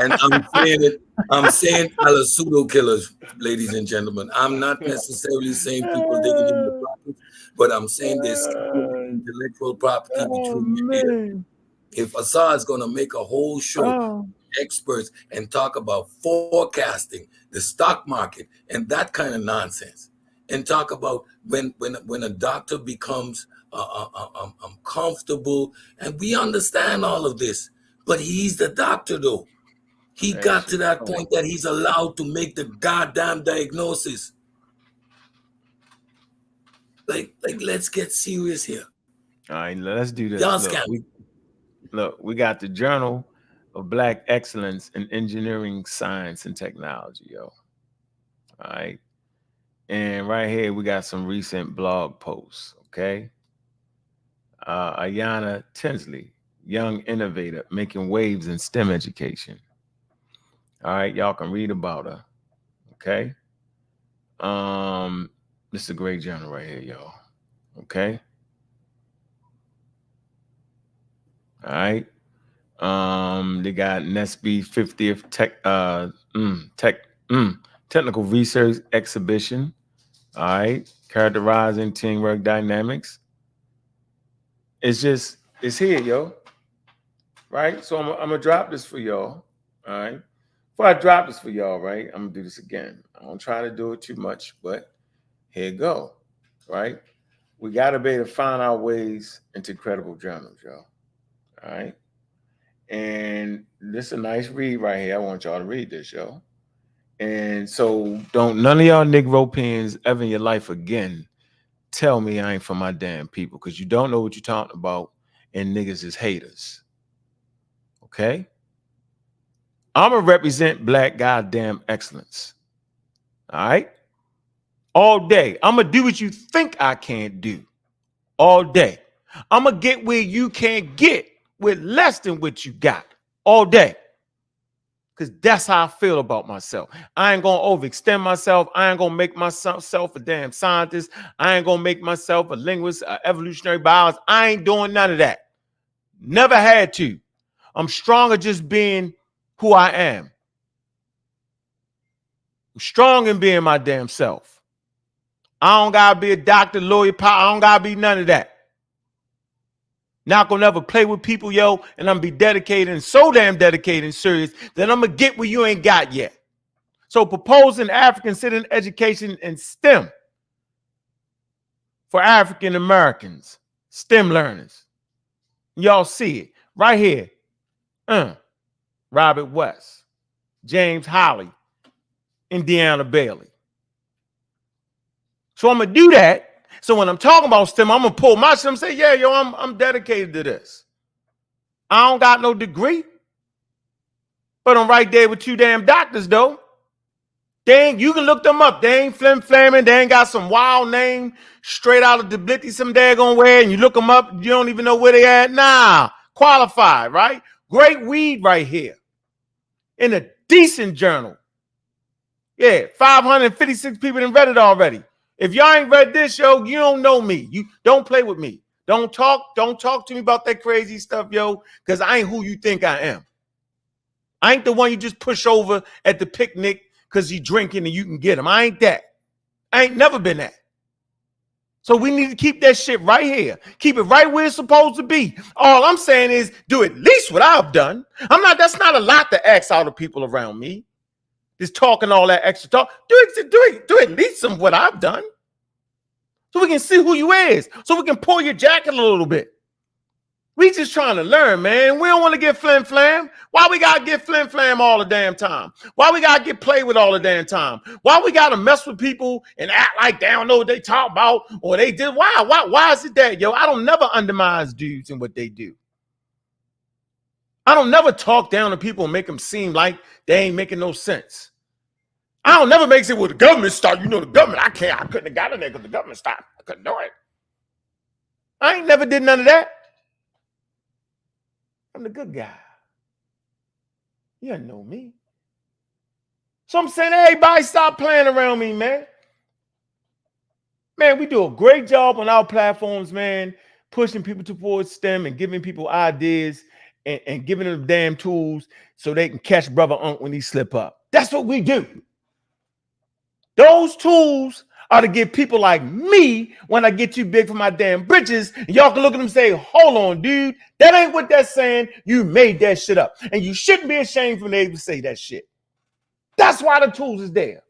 and I'm saying it. I'm saying are pseudo killers, ladies and gentlemen. I'm not necessarily saying people digging in the pockets, but I'm saying they're stealing the intellectual property Oh between your ears. man. If Assad is going to make a whole show, Oh. experts, and talk about forecasting the stock market and that kind of nonsense, and talk about when a doctor becomes comfortable, and we understand all of this, but he's the doctor though. He That got to shit that funny. point that he's allowed to make the goddamn diagnosis. Like, let's get serious here. All right, let's do Y'all this. scam. We got the Journal of Black Excellence in Engineering, Science, and Technology, yo. All right. And right here, we got some recent blog posts. Okay. Ayanna Tinsley, young innovator making waves in STEM education. All right. Y'all can read about her. Okay. This is a great journal right here, y'all. Okay. All right. They got Nesby 50th technical research exhibition. All right, characterizing teamwork dynamics. It's here, yo. Right. So I'm gonna drop this for y'all. All right. Before I drop this for y'all, right, I'm gonna do this again. I don't try to do it too much, but here you go. Right. We gotta be able to find our ways into credible journals, y'all. All right. And this is a nice read right here. I want y'all to read this, yo. And so don't none of y'all Negro pens ever in your life again tell me I ain't for my damn people, because you don't know what you're talking about, and niggas is haters. Okay? I'ma represent black goddamn excellence. All right? All day. I'ma do what you think I can't do. All day. I'ma get where you can't get with less than what you got. All day. Because that's how I feel about myself. I ain't going to overextend myself. I ain't going to make myself a damn scientist. I ain't going to make myself a linguist, an evolutionary biologist. I ain't doing none of that. Never had to. I'm stronger just being who I am. I'm strong in being my damn self. I don't got to be a doctor, lawyer, I don't got to be none of that. Not going to ever play with people, yo, and I'm going to be dedicated and so damn dedicated and serious that I'm going to get where you ain't got yet. So proposing African citizen education in STEM for African Americans, STEM learners. Y'all see it right here. Robert West, James Holly, Indiana Bailey. So I'm gonna do that. So when I'm talking about STEM, I'm gonna pull my STEM and say, yeah, yo, I'm dedicated to this. I don't got no degree, but I'm right there with two damn doctors though. They ain't, you can look them up. They ain't flim-flamming. They ain't got some wild name straight out of the blitty some daggone way, and you look them up, you don't even know where they at. Nah, qualified, right? Great weed right here in a decent journal. Yeah, 556 people have read it already. If y'all ain't read this, yo, you don't know me. You don't play with me. Don't talk to me about that crazy stuff, yo, because I ain't who you think I am. I ain't the one you just push over at the picnic because you drinking and you can get them. I ain't that. I ain't never been that. So we need to keep that shit right here. Keep it right where it's supposed to be. All I'm saying is do at least what I've done. That's not a lot to ask all the people around me. Just talking all that extra talk. Do at least some of what I've done. So we can see who you is. So we can pull your jacket a little bit. We just trying to learn, man. We don't want to get flim-flam. Why we got to get flim-flam all the damn time? Why we got to get played with all the damn time? Why we got to mess with people and act like they don't know what they talk about or they did? Why is it that, yo? I don't never undermine dudes and what they do. I don't never talk down to people and make them seem like they ain't making no sense. I don't never make it with the government start. You know, the government, I couldn't have got in there because the government stopped. I couldn't do it. I ain't never did none of that. I'm the good guy. You don't know me. So I'm saying, everybody stop playing around me, man. Man, we do a great job on our platforms, man, pushing people towards STEM and giving people ideas and giving them damn tools so they can catch brother Unc when he slip up. That's what we do. Those tools are to give people like me when I get too big for my damn britches. And y'all can look at them and say, hold on, dude. That ain't what that's saying. You made that shit up. And you shouldn't be ashamed for able to say that shit. That's why the tools is there.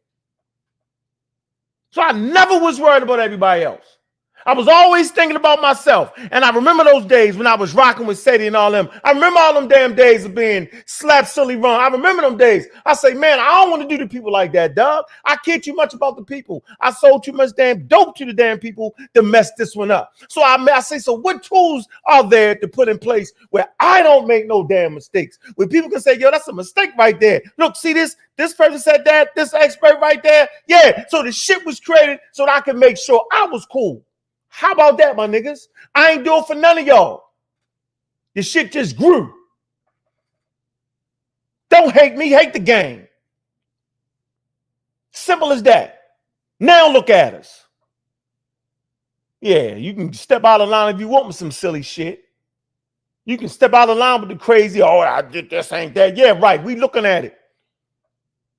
So I never was worried about everybody else. I was always thinking about myself. And I remember those days when I was rocking with Sadie and all them. I remember all them damn days of being slapped silly wrong. I remember them days. I say, man, I don't want to do to people like that, dog. I care too much about the people. I sold too much damn dope to the damn people to mess this one up. So I say, so what tools are there to put in place where I don't make no damn mistakes? Where people can say, yo, that's a mistake right there. Look, see this person said that, this expert right there. Yeah, so the shit was created so that I can make sure I was cool. How about that, my niggas? I ain't doing for none of y'all. Your shit just grew. Don't hate me, hate the game. Simple as that. Now look at us. Yeah, you can step out of line if you want with some silly shit. You can step out of line with the crazy, oh, I did this, ain't that. Yeah, right, we looking at it.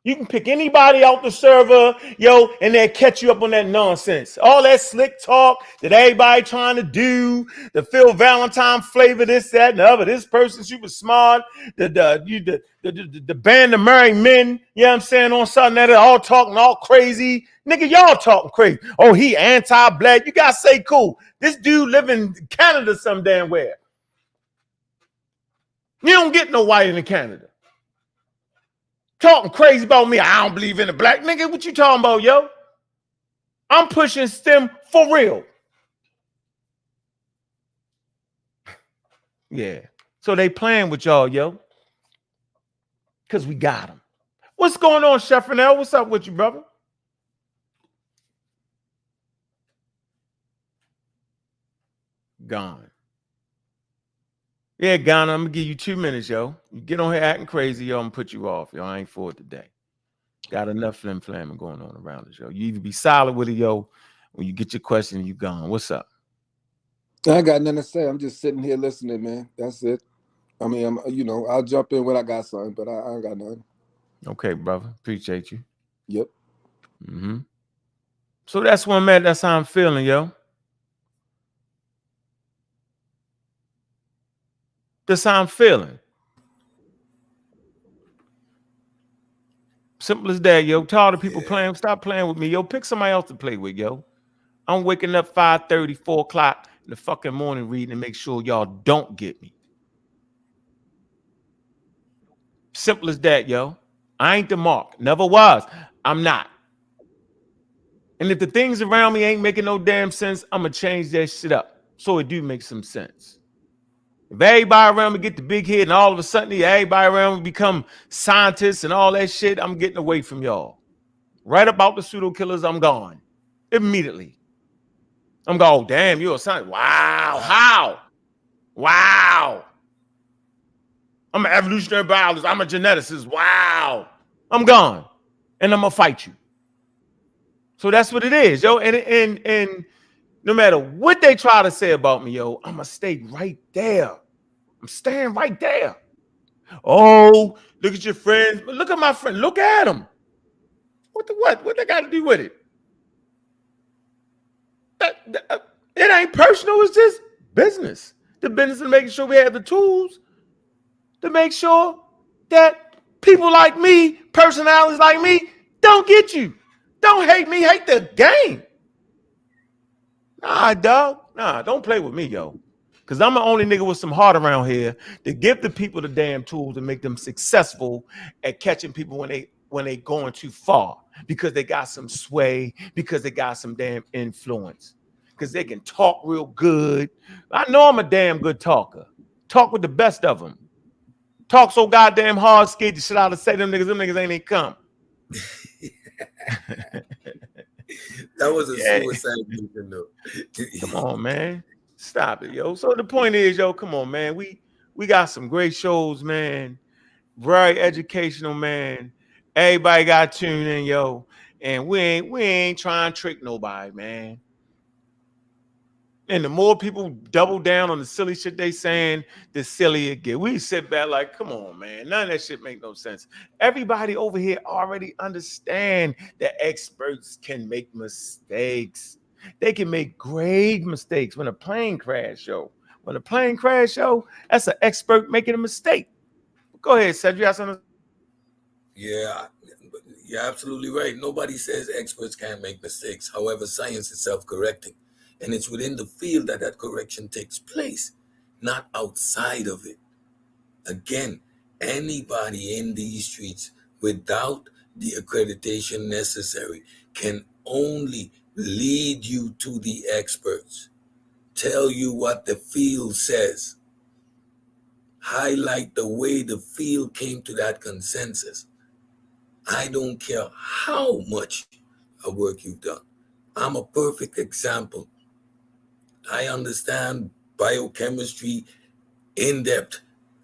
You can pick anybody out the server, yo, and they'll catch you up on that nonsense. All that slick talk that everybody trying to do, the Phil Valentine flavor, this, that, and the other. This person super smart. The band of married men, you know what I'm saying, on something that are all talking all crazy. Nigga, y'all talking crazy. Oh, he anti-black. You gotta say cool. This dude live in Canada some damn where. You don't get no white in Canada. Talking crazy about me. I don't believe in the black nigga. What you talking about, yo? I'm pushing STEM for real. Yeah. So they playing with y'all, yo. Because we got them. What's going on, Chef Fernell? What's up with you, brother? Gone. Yeah, Ghana, I'm going to give you 2 minutes, yo. You get on here acting crazy, yo, I'm going to put you off, yo. I ain't for it today. Got enough flim-flamming going on around us, yo. You either be solid with it, yo, when you get your question, you gone. What's up? I got nothing to say. I'm just sitting here listening, man. That's it. I mean, I'll jump in when I got something, but I ain't got nothing. Okay, brother. Appreciate you. Yep. Mm-hmm. So that's one, man. That's how I'm feeling, yo. That's how I'm feeling. Simple as that, yo. Tired of people playing. Stop playing with me, yo. Pick somebody else to play with, yo. I'm waking up 5:30, 4 o'clock in the fucking morning reading and make sure y'all don't get me. Simple as that, yo. I ain't the mark. Never was. I'm not. And if the things around me ain't making no damn sense, I'm going to change that shit up so it do make some sense. If everybody around me get the big head and all of a sudden everybody around me become scientists and all that shit, I'm getting away from y'all. Right about the pseudo killers, I'm gone. Immediately. I'm going, oh, damn, you're a scientist. Wow. How? Wow. I'm an evolutionary biologist. I'm a geneticist. Wow. I'm gone. And I'm going to fight you. So that's what it is, yo. And no matter what they try to say about me, yo, I'm going to stay right there. I'm staying right there. Oh, look at your friends. Look at my friend. Look at them. What they got to do with it? It ain't personal. It's just business. The business is making sure we have the tools to make sure that people like me, personalities like me, don't get you. Don't hate me. Hate the game. Nah, dog. Nah, don't play with me, yo. Because I'm the only nigga with some heart around here to give the people the damn tools to make them successful at catching people when they going too far. Because they got some sway, because they got some damn influence. Because they can talk real good. I know I'm a damn good talker. Talk with the best of them. Talk so goddamn hard, scared the shit out of say them niggas ain't come. That was a suicide mission, though. Come on, man. Stop it, yo. So the point is, yo, come on, man. We got some great shows, man. Very educational, man. Everybody got tuned in, yo. And we ain't trying to trick nobody, man. And the more people double down on the silly shit they saying, the sillier it get. We sit back like, come on, man. None of that shit make no sense. Everybody over here already understand that experts can make mistakes. They can make grave mistakes. When a plane crash, yo. When a plane crash, yo, that's an expert making a mistake. Go ahead, Cedric. You got something? Yeah, you're absolutely right. Nobody says experts can't make mistakes. However, science is self-correcting. And it's within the field that that correction takes place, not outside of it. Again, anybody in these streets without the accreditation necessary can only lead you to the experts, tell you what the field says, highlight the way the field came to that consensus. I don't care how much of work you've done. I'm a perfect example. I understand biochemistry in depth.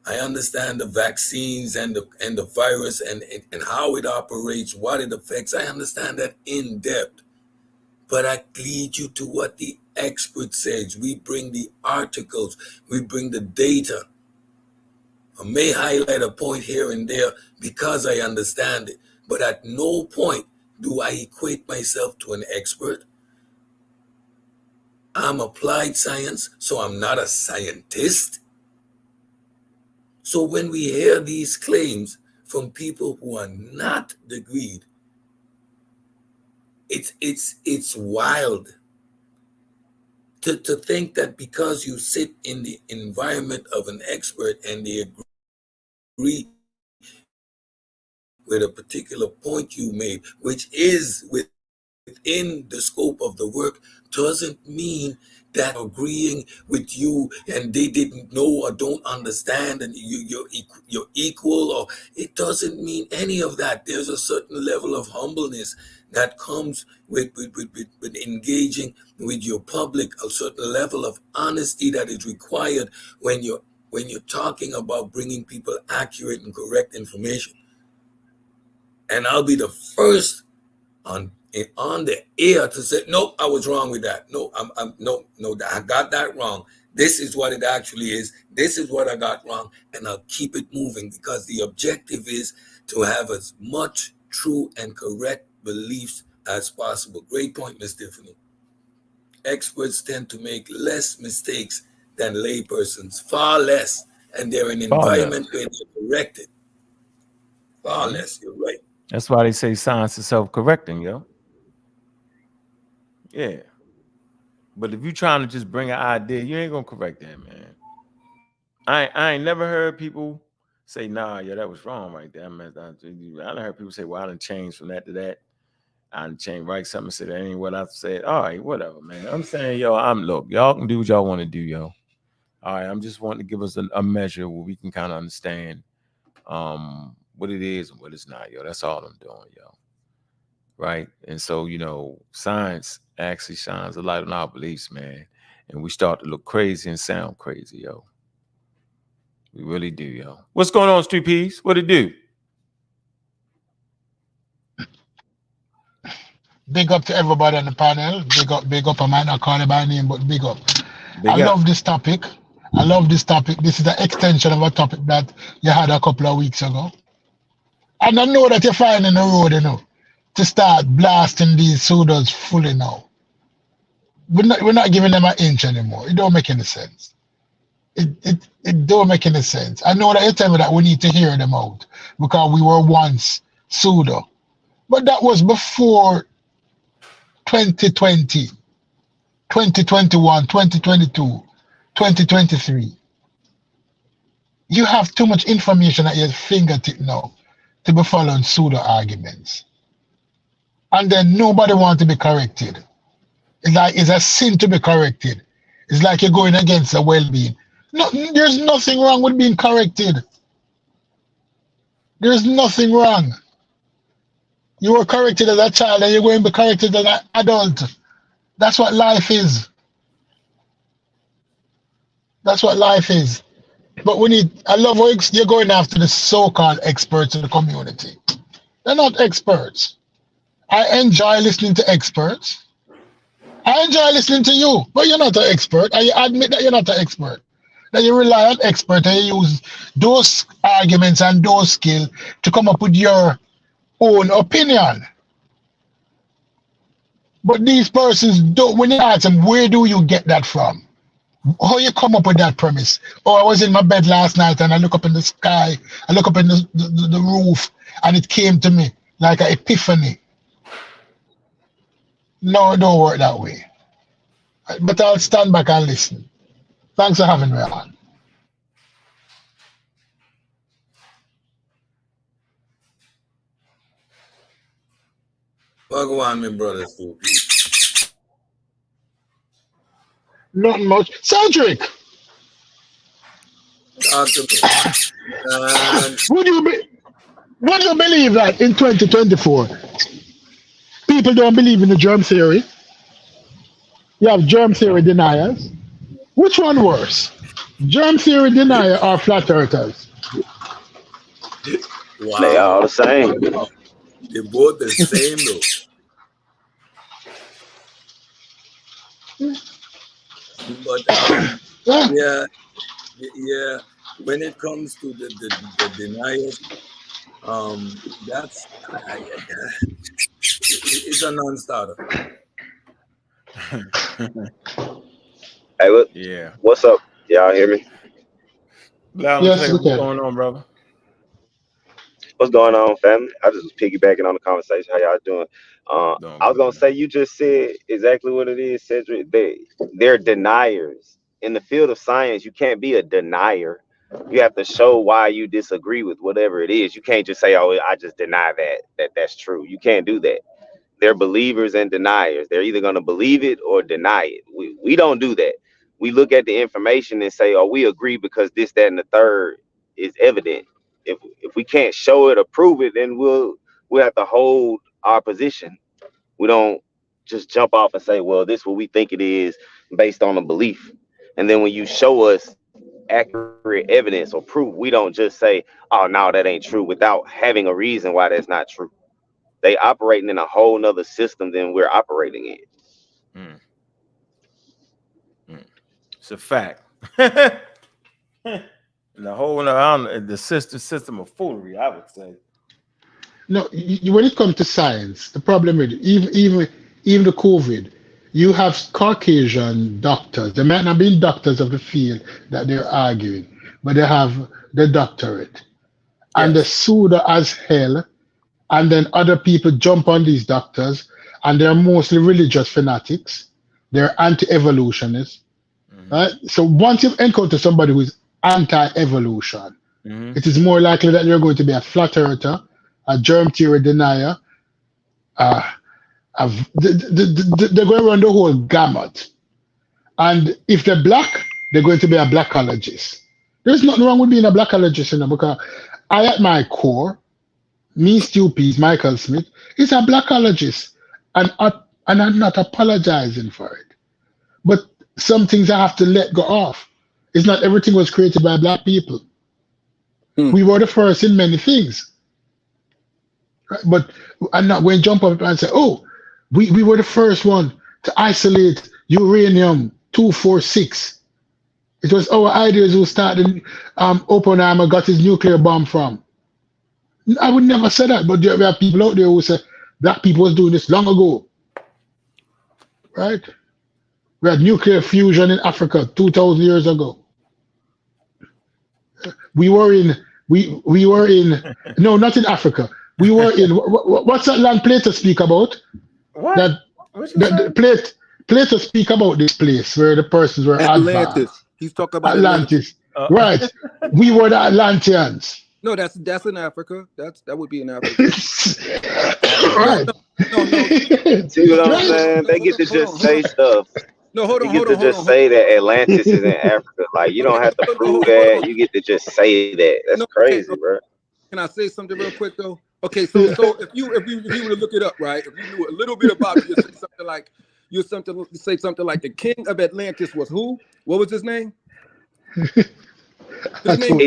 I understand the vaccines and the virus and how it operates, what it affects. I understand that in depth. But I lead you to what the expert says. We bring the articles, we bring the data. I may highlight a point here and there because I understand it, but at no point do I equate myself to an expert. I'm applied science, so I'm not a scientist. So when we hear these claims from people who are not degreed, it's wild to think that because you sit in the environment of an expert and they agree with a particular point you made, which is within the scope of the work, doesn't mean that agreeing with you and they didn't know or don't understand and you're equal, or it doesn't mean any of that. There's a certain level of humbleness that comes with engaging with your public, a certain level of honesty that is required when you're talking about bringing people accurate and correct information. And I'll be the first on the air to say, nope, I was wrong with that. No, no, I got that wrong. This is what it actually is. This is what I got wrong. And I'll keep it moving because the objective is to have as much true and correct beliefs as possible. Great point, Ms. Tiffany. Experts tend to make less mistakes than laypersons, far less. And they're in an environment where they're corrected. Far less, you're right. That's why they say science is self-correcting, yo. Yeah. But if you're trying to just bring an idea, you ain't gonna correct that, man. I ain't never heard people say, nah, yeah, that was wrong right there. I done heard people say, well, I done changed from that to that. I done changed, write something, said that ain't what I said. All right, whatever, man. I'm saying, yo, look, y'all can do what y'all want to do, yo. All right, I'm just wanting to give us a measure where we can kind of understand what it is and what it's not, yo. That's all I'm doing, yo. Right? And so, science actually shines a light on our beliefs, man. And we start to look crazy and sound crazy, yo. We really do, yo. What's going on, Street Peas? What it do? Big up to everybody on the panel. Big up. I might not call it by name, but big up. I love this topic. This is an extension of a topic that you had a couple of weeks ago. And I know that you're finding the road, to start blasting these pseudos fully now. We're not giving them an inch anymore. It don't make any sense. It don't make any sense. I know that you tell me that we need to hear them out because we were once pseudo. But that was before 2020, 2021, 2022, 2023. You have too much information at your fingertip now to be following pseudo arguments. And then nobody wants to be corrected. It's like it's a sin to be corrected. It's like you're going against the well-being. No, there's nothing wrong with being corrected. There's nothing wrong. You were corrected as a child and you're going to be corrected as an adult. That's what life is. That's what life is. But I love how you're going after the so-called experts in the community. They're not experts. I enjoy listening to experts. I enjoy listening to you, but you're not an expert. And you admit that you're not an expert. That you rely on experts and you use those arguments and those skills to come up with your own opinion. But these persons don't, when you ask them, where do you get that from? How you come up with that premise? Oh, I was in my bed last night and I look up in the sky, I look up in the roof, and it came to me like an epiphany. No, it don't work that way. But I'll stand back and listen. Thanks for having me on. Well, go on, my brother. Not much. Cedric, Talk to me. would you believe that in 2024, people don't believe in the germ theory? You have germ theory deniers. Which one worse? Germ theory denier or flat earthers? Wow. They all the same. They're both the same, though. But yeah. When it comes to the deniers, that's it's a non-starter. Hey, look. Yeah. What's up? Y'all hear me? Yes, What's going on, brother? What's going on, family? I just was piggybacking on the conversation. How y'all doing? I was gonna say you just said exactly what it is, Cedric. They're deniers. In the field of science, you can't be a denier. You have to show why you disagree with whatever it is. You can't just say, "Oh, I just deny that's true." You can't do that. They're believers and deniers. They're either gonna believe it or deny it. We don't do that. We look at the information and say, "Oh, we agree because this, that, and the third is evident." If we can't show it or prove it, then we'll have to hold our position. We don't just jump off and say, well, this is what we think it is based on a belief. And then when you show us accurate evidence or proof, we don't just say, oh, no, that ain't true without having a reason why that's not true. They operating in a whole nother system than we're operating in. It's a fact. The whole the system of foolery, I would say. No, when it comes to science, the problem with even the COVID, you have Caucasian doctors. They might not be doctors of the field that they're arguing, but they have the doctorate, and they pseudo as hell. And then other people jump on these doctors, and they're mostly religious fanatics. They're anti-evolutionists. Right? So once you've encountered somebody who is anti-evolution, it is more likely that you're going to be a flat earther, a germ theory denier. They're going around the whole gamut. And if they're black, they're going to be a blackologist. There's nothing wrong with being a blackologist, because I, at my core, me, Stupid, Michael Smith, is a blackologist. And I'm not apologizing for it. But some things I have to let go of. It's not everything was created by black people. We were the first in many things. Right? But I'm not going to jump up and say, oh, we were the first one to isolate uranium-246. It was our ideas who started Oppenheimer got his nuclear bomb from. I would never say that, but there are people out there who say black people was doing this long ago. Right? We had nuclear fusion in Africa 2,000 years ago. We were in no, not in Africa. We were in what's that land Plato speak about? What? Plato speak about this place where the persons were Atlantis. advanced. He's talking about Atlantis. Right. We were the Atlanteans. No, that's in Africa. That would be in Africa. Right. No. See what I'm saying? They get to just say stuff. No, hold on. You get to just say that Atlantis is in Africa. Like, you don't have to prove that. You get to just say that. That's crazy, bro. Can I say something real quick though? Okay, so if you were to look it up, right? If you knew a little bit about it, you'd say something like the king of Atlantis was who? What was his name? It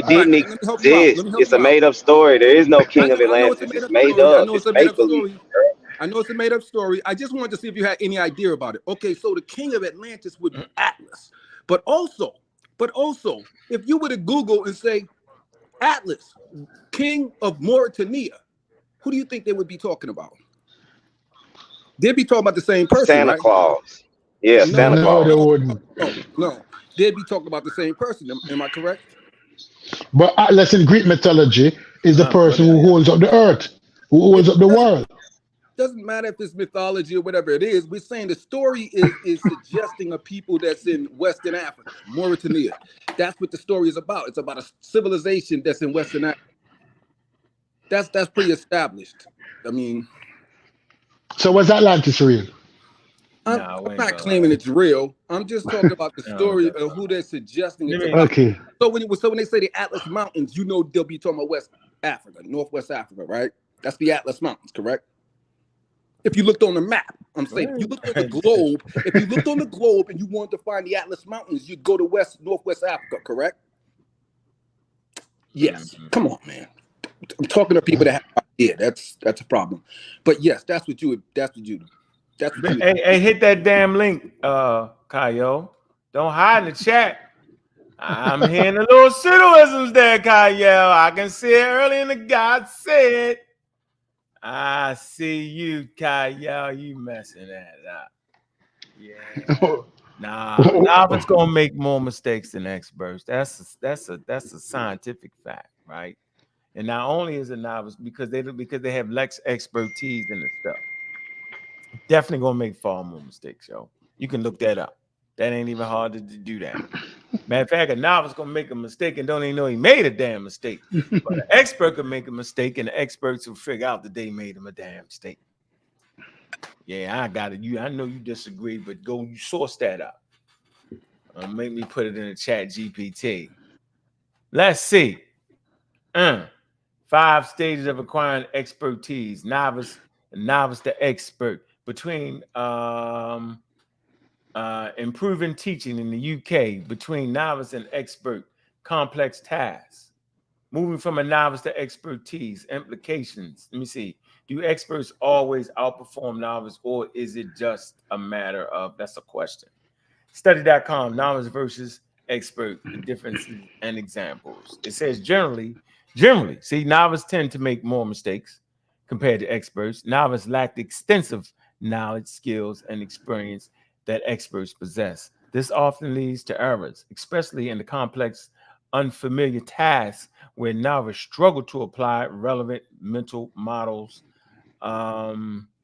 didn't exist. It's a made-up story. There is no king of Atlantis. It's made up. It's make-believe. I know it's a made-up story. I just wanted to see if you had any idea about it. Okay, so the king of Atlantis would be Atlas. But also, if you were to Google and say Atlas, king of Mauritania, who do you think they would be talking about? They'd be talking about the same person, Santa Claus. Yeah, Santa Claus. No, they wouldn't. No. They'd be talking about the same person. Am I correct? But Atlas in Greek mythology is the person who holds up the earth, who holds up the world. doesn't matter if it's mythology or whatever it is. We're saying the story is suggesting a people that's in Western Africa, Mauritania. That's what the story is about. It's about a civilization that's in Western Africa. That's pretty established. I mean, So was Atlantis real? I'm not claiming it's real. I'm just talking about the story of who they're suggesting it's about. Okay. So when they say the Atlas Mountains, you know they'll be talking about West Africa, Northwest Africa, right? That's the Atlas Mountains, correct? If you looked on the map, I'm saying if you looked on the globe, and you wanted to find the Atlas Mountains, you'd go to Northwest Africa, correct? Yes. Come on, man. I'm talking to people that have no idea. That's a problem. But yes, that's what you do. Hey, hit that damn link, Kayo. Don't hide in the chat. I'm hearing a little pseudoisms there, Kayo. I can see it early in the God said. I see you, Kayo. You messing that up. Yeah. Novices gonna make more mistakes than experts. That's a scientific fact, right? And not only is a novice because they have less expertise in the stuff. Definitely gonna make far more mistakes, yo. You can look that up. That ain't even hard to do that. Matter of fact, a novice gonna make a mistake and don't even know he made a damn mistake. But an expert could make a mistake, and the experts will figure out that they made him a damn mistake. Yeah, I got it. I know you disagree, but go you source that up. Make me put it in the chat GPT. Let's see. 5 stages of acquiring expertise. Novice to expert. Between improving teaching in the UK, between novice and expert, complex tasks. Moving from a novice to expertise, implications. Let me see. Do experts always outperform novice, or is it just a matter of, that's a question. Study.com, novice versus expert, the differences and examples. It says generally, see, novice tend to make more mistakes compared to experts. Novice lacked extensive knowledge, skills, and experience that experts possess. This often leads to errors, especially in the complex, unfamiliar tasks where novice struggle to apply relevant mental models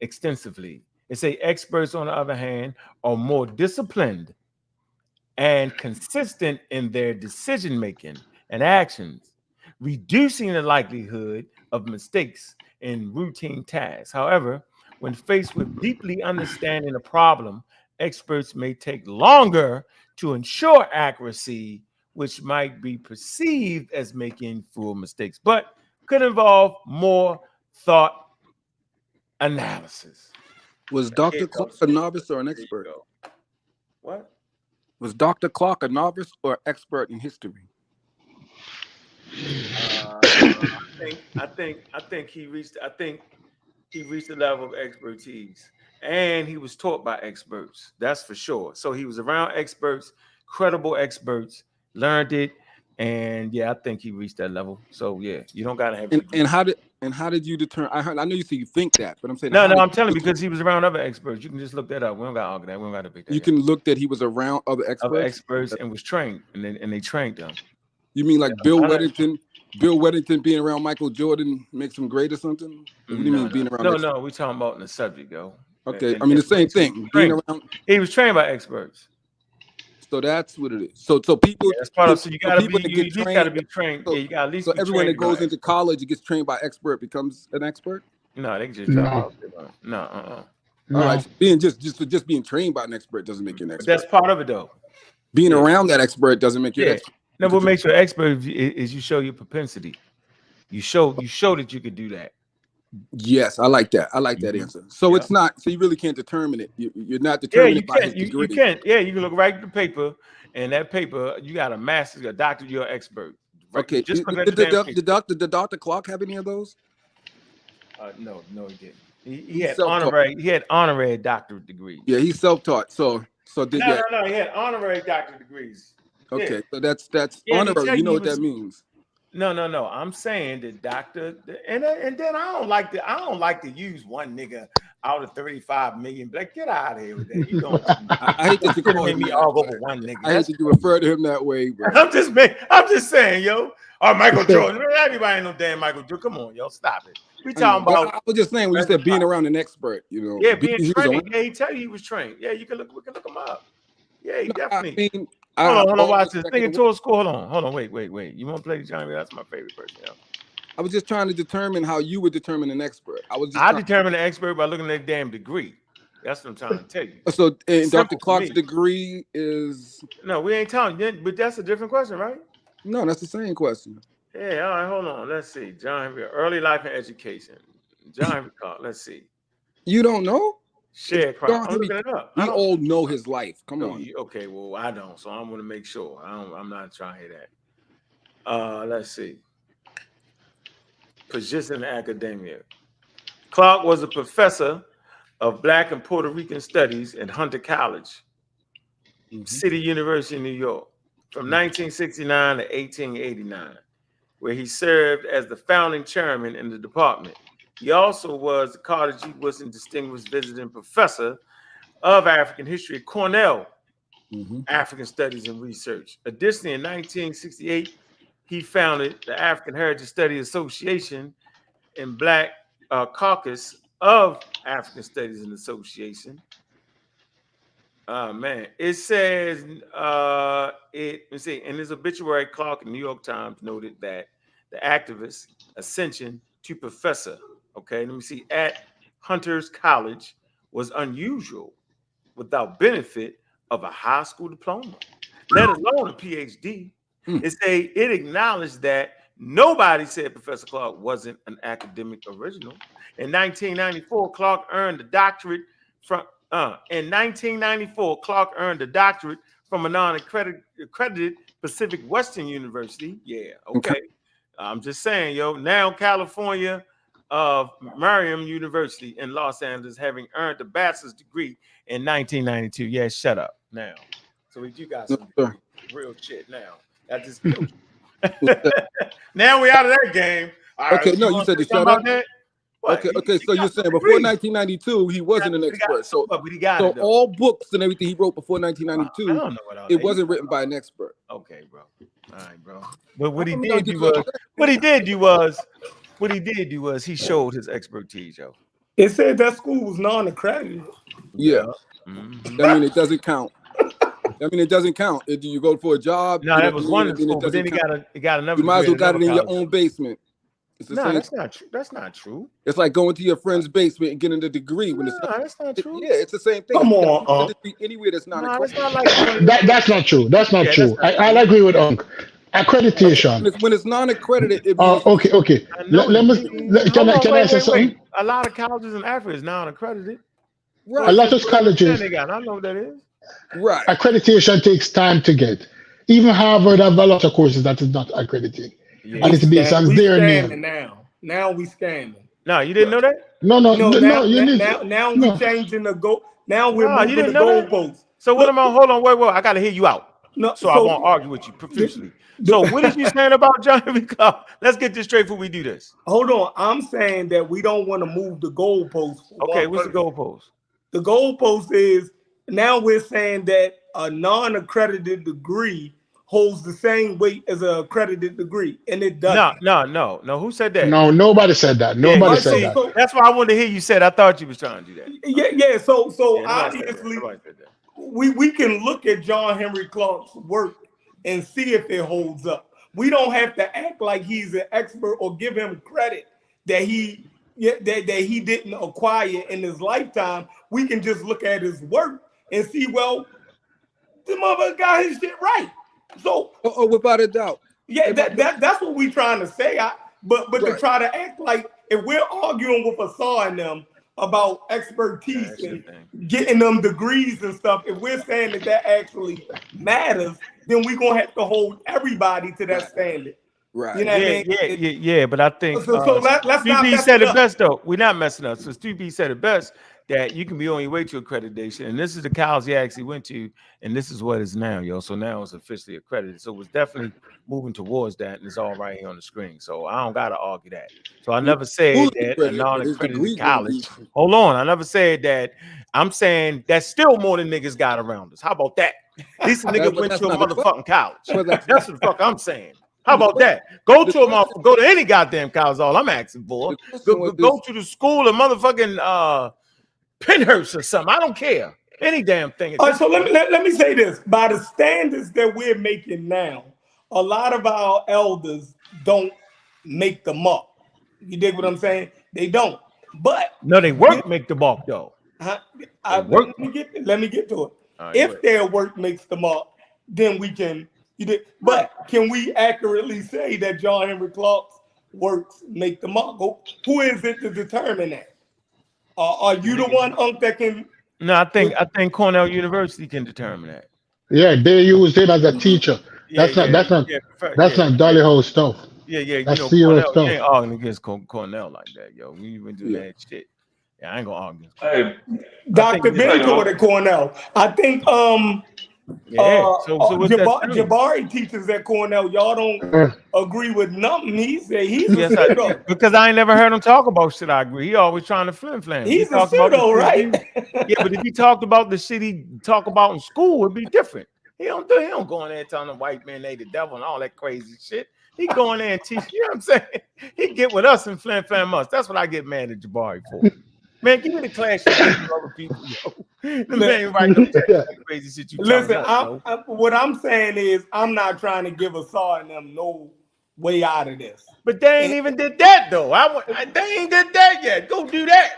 extensively. They say experts, on the other hand, are more disciplined and consistent in their decision making and actions, reducing the likelihood of mistakes in routine tasks. However, when faced with deeply understanding a problem, experts may take longer to ensure accuracy, which might be perceived as making fool mistakes, but could involve more thought analysis. Was Dr. Clark a novice or an expert? What? Was Dr. Clark a novice or expert in history? I think he reached the level of expertise, and he was taught by experts. That's for sure. So he was around experts, credible experts, learned it, and yeah, I think he reached that level. So yeah, you don't gotta have. And how did you determine? I know you say you think that, but I'm saying no. I'm telling you because he was around other experts. You can just look that up. We don't got to argue that. We don't got to debate that. You can look that he was around other experts. And was trained, and they trained them. You mean like Bill Weddington? Bill Weddington being around Michael Jordan makes him great or something? What do you mean being around? No, we're talking about in the subject, yo. Okay, I mean the same thing. Being around. He was trained by experts. So that's what it is. So people. Yeah, that's part of. So you gotta be. You gotta be trained. Yeah, you got at least. So everyone that goes into college and gets trained by expert becomes an expert. No, they just drop out. No. All right, being just being trained by an expert doesn't make you an expert. That's part of it, though. Being around that expert doesn't make you an expert. No, what makes you an expert is you show your propensity. You show that you could do that. Yes, I like that. I like that answer. So it's not. So you really can't determine it. You're not determining it by his degree. You can't. Yeah, you can look right at the paper, and that paper you got a master's, a doctor, you're an expert. Right? Okay. Just did Dr. Clark have any of those? No, he didn't. He had honorary. He had honorary doctorate degrees. Yeah, he's self-taught. So did no. He had honorary doctorate degrees. Okay, so that's honorary. You know what that means? No. I'm saying the doctor, and then I don't like to use one nigga out of 35 million. Like, get out of here with that. You don't. I hate that you call him me that, all over one nigga. I hate that you refer to him that way, bro. I'm just saying, yo. Or Michael Jordan. Everybody ain't no damn Michael Jordan. Come on, yo, stop it. We talking about. I was just saying when you said being around an expert, you know. Yeah, being trained. Yeah, he tell you he was trained. Yeah, we can look him up. Yeah, he definitely. I mean, hold on, watch this. Nigga told school. Hold on, wait. You want to play Johnny? That's my favorite person. Yo. I was just trying to determine how you would determine an expert. I determine an expert by looking at their damn degree. That's what I'm trying to tell you. So, and Dr. Clark's degree is. No, we ain't telling you, but that's a different question, right? No, that's the same question. Yeah, all right, hold on. Let's see. John Henry, early life and education. John Henry Clark, let's see. You don't know? Sharecropper. I'm looking it up. We all know his life. Come on. Okay, well, I don't, so I'm going to make sure. I'm not trying to hear that. Let's see. Position in academia. Clark was a professor of Black and Puerto Rican studies at Hunter College, City University, New York, from 1969 to 1889, where he served as the founding chairman in the department. He also was the Carter G. Woodson Distinguished Visiting Professor of African History at Cornell African Studies and Research. Additionally, in 1968, he founded the African Heritage Study Association and Black Caucus of African Studies and Association. Man, it says let's see, in his obituary, Clark in New York Times noted that the activist ascension to professor, okay, let me see, at Hunter's College was unusual without benefit of a high school diploma, let alone a PhD. It acknowledged that nobody said Professor Clark wasn't an academic original. In 1994, Clark earned a doctorate from a non-accredited Pacific Western University. Yeah, okay. I'm just saying, yo. Now California of Mariam University in Los Angeles, having earned a bachelor's degree in 1992. Yeah, shut up now. So you got some real shit now. That just killed you. Now we out of that game. All okay, right, no, you said to shut up. Okay, so you're saying before 1992 he wasn't an expert. So all books and everything he wrote before 1992, I don't know it wasn't written by an expert. Okay, bro. All right, bro. But what he did do was he showed his expertise, yo. It said that school was non-accredited. Yeah. I mean, it doesn't count. It doesn't count. Do you go for a job? No, that was one school, but then he got another. You might as well got it in your own basement. No, that's not true. That's not true. It's like going to your friend's basement and getting a degree when it's not. That's not true. Yeah, it's the same thing. Come on, anywhere that's not. It's not like that's not true. That's not true. I agree with Ankh. Accreditation. When it's non-accredited, it means okay. Can I say something? A lot of colleges in Africa is non-accredited. Right. A lot of colleges. I don't know what that is. Right. Accreditation takes time to get. Even Harvard have a lot of courses that is not accredited. Yeah. And it's based on their name. Now we scamming. No, you didn't know that? No. Now we changing the goal. Now we're moving the goalposts. So what am I? Hold on, wait. I got to hear you out. No, so I won't argue with you profusely. So what is you saying about John Henry Clark? Let's get this straight before we do this. Hold on. I'm saying that we don't want to move the goalposts. Okay, what's the goalpost? The goalpost is now we're saying that a non-accredited degree holds the same weight as an accredited degree, and it doesn't. No. Who said that? No, nobody said that. Nobody said that. So, that's why I wanted to hear you said. I thought you was trying to do that. Yeah. So obviously, we can look at John Henry Clark's work and see if it holds up. We don't have to act like he's an expert or give him credit that he didn't acquire in his lifetime. We can just look at his work and see, well, the mother got his shit right. So, without a doubt, yeah, that's what we're trying to say. But to try to act like if we're arguing with Asar and them about expertise and getting them degrees and stuff, if we're saying that actually matters, then we're gonna have to hold everybody to that standard. Right. You know what I mean? Yeah. But I think let's not said it best though. We're not messing up. So Stu B said it best. that you can be on your way to accreditation. And this is the college he actually went to, and this is what it's now, yo. So now it's officially accredited. So it's definitely moving towards that, and it's all right here on the screen. So I don't gotta argue that. So I never said that a But his non-accredited degree gonna college. be. Hold on, I never said that. I'm saying that's still more than niggas got around us. How about that? At least a nigga But went that's to a not the question. motherfucking college. But That's what the fuck I'm saying. How about that? Go to go to any goddamn college. All I'm asking for. Go to the school of motherfucking Penhurst or something. I don't care. Any damn thing. So let me say this. By the standards that we're making now, a lot of our elders don't make them up. You dig what I'm saying? They don't. But no, they work make the bulk though. Let me get to it. Right, if their work makes them up, then we can. But can we accurately say that John Henry Clark's works make them up? Who is it to determine that? Are you the one, Unc, that can? No, I think Cornell University can determine that. Yeah, they use him as a teacher. That's not Dolly Hole stuff. Yeah, that's you know, serious Cornell, stuff. You ain't arguing against Cornell like that, yo. We even do that shit. Yeah, I ain't gonna argue. Hey, Dr. Ben taught at Cornell. I think Jabari teaches at Cornell. Y'all don't agree with nothing he said. He's a pseudo. Because I ain't never heard him talk about shit I agree. He always trying to flim-flam. He's a pseudo, right? Yeah, but if he talked about the shit he talk about in school, it'd be different. He don't go in there telling the white man they the devil and all that crazy shit. He go in there and teach, you know what I'm saying? He get with us and flim-flam us. That's what I get mad at Jabari for. Man, give me the class you give to other people, yo. The man right no crazy shit you listen, us, what I'm saying is I'm not trying to give a saw in them no way out of this. But they ain't even did that though. They ain't did that yet. Go do that.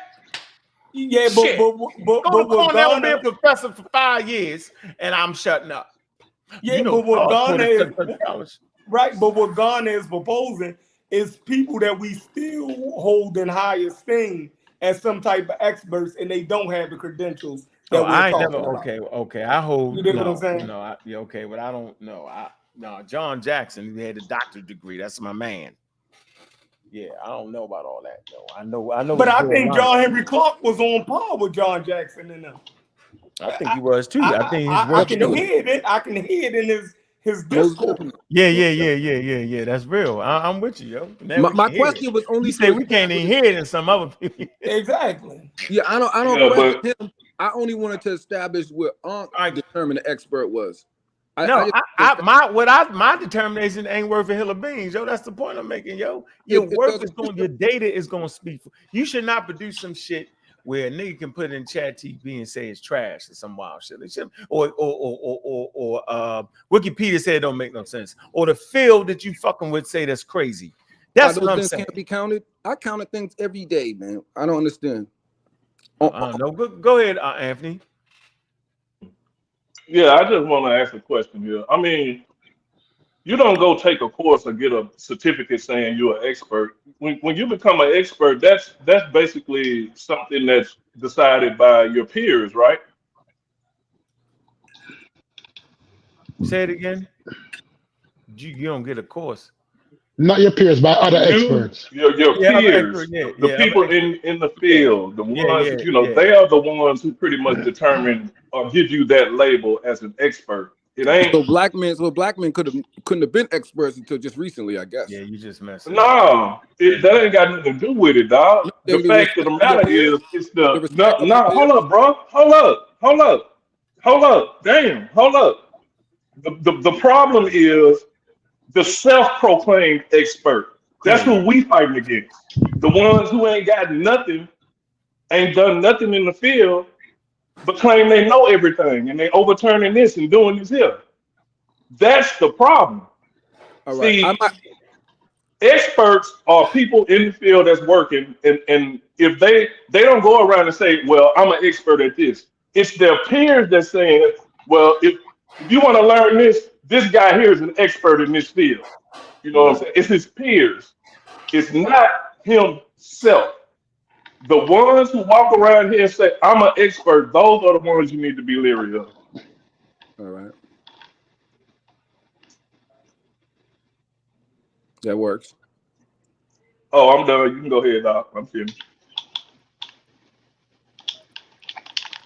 Yeah, shit. Go to Cornell and be a professor for 5 years, and I'm shutting up. Yeah, you know, but what Ghana is right, but what Ghana is proposing is people that we still hold in high esteem as some type of experts, and they don't have the credentials that we're talking about. Okay. I hold. You know what I'm saying? No, okay, but I don't know. John Jackson, he had a doctorate degree. That's my man. Yeah, I don't know about all that though. I know. But I think John Henry Clark was on par with John Jackson and them. I think he was too. I think he's I can hear it. I can hear it in his discourse. Yeah. That's real. I'm with you, yo. My question was only. You say we can't even hear it in some other people. Exactly. Yeah, I don't question him. I only wanted to establish where Ankh determined the expert was. My determination ain't worth a hill of beans, yo. That's the point I'm making, yo. Your data is going to speak for you. Should not produce some shit where a nigga can put it in chat TV and say it's trash or some wild shit. Or Wikipedia said it don't make no sense. Or the field that you fucking would say that's crazy. That's what I'm saying. Can't be counted. I counted things every day, man. I don't understand. I don't know. Go ahead, Anthony. Yeah, I just want to ask a question here. I mean, you don't go take a course or get a certificate saying you're an expert. When you become an expert, that's basically something that's decided by your peers, right? Say it again. You don't get a course. Not your peers, by other experts. Your peers, the people in the field, the ones, they are the ones who pretty much determine or give you that label as an expert. It ain't so black men couldn't have been experts until just recently, I guess. Yeah, you just messed up. No, that ain't got nothing to do with it, dog. The fact of the matter is, it's hold up, bro. Hold up. Damn, hold up. The problem is the self-proclaimed expert. That's who we fighting against. The ones who ain't got nothing, ain't done nothing in the field, but claim they know everything and they overturning this and doing this here. That's the problem. All right. See, experts are people in the field that's working, and if they don't go around and say, well, I'm an expert at this. It's their peers that's saying, well, if you want to learn this guy here is an expert in this field. You know what I'm saying? It's his peers. It's not himself. The ones who walk around here and say, I'm an expert, those are the ones you need to be leery of. All right. That works. Oh, I'm done. You can go ahead, Doc. I'm finished.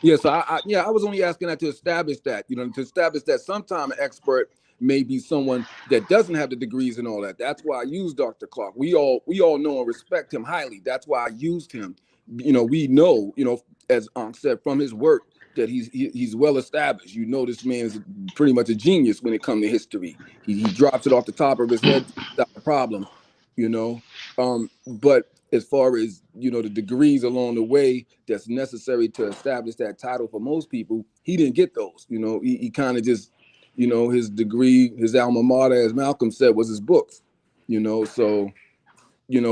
Yeah, so I was only asking that to establish that, to establish that sometime an expert may be someone that doesn't have the degrees and all that. That's why I use Dr. Clark. We all know and respect him highly. That's why I used him. We know, as Ankh said, from his work that he's well established. This man is pretty much a genius when it comes to history. He drops it off the top of his head without a problem, but as far as the degrees along the way that's necessary to establish that title for most people, he didn't get those. He kind of just, his degree, his alma mater, as Malcolm said, was his books. So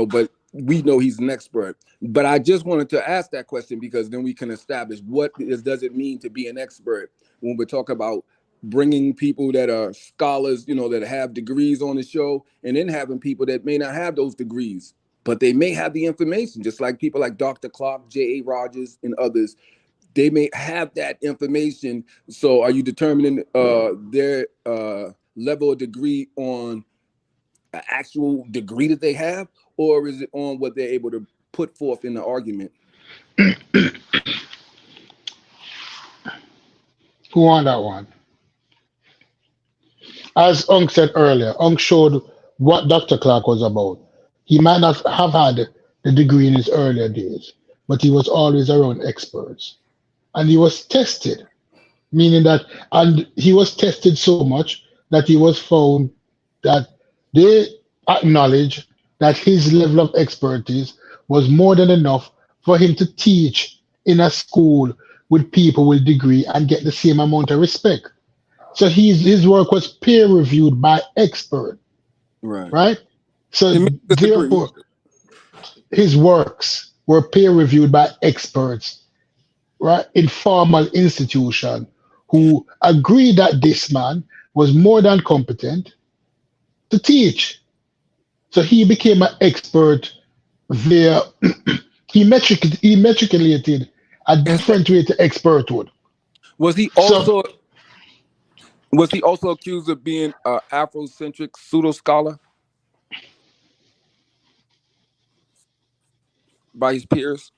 but we know he's an expert. But I just wanted to ask that question because then we can establish does it mean to be an expert when we're talking about bringing people that are scholars, that have degrees on the show, and then having people that may not have those degrees, but they may have the information, just like people like Dr. Clark, J.A. Rogers, and others. They may have that information. So are you determining their level of degree on an actual degree that they have, or is it on what they're able to put forth in the argument? Who won that one? As Unk said earlier, Unk showed what Dr. Clark was about. He might not have had the degree in his earlier days, but he was always around experts. And he was tested, meaning that, and he was tested so much that he was found that they acknowledge that his level of expertise was more than enough for him to teach in a school with people with degree and get the same amount of respect. So his work was peer reviewed by expert, right? So therefore, his works were peer reviewed by experts, right, in formal institution who agreed that this man was more than competent to teach. So he became an expert via he matriculated a different way to experthood. Was he also accused of being an Afrocentric pseudo scholar by his peers?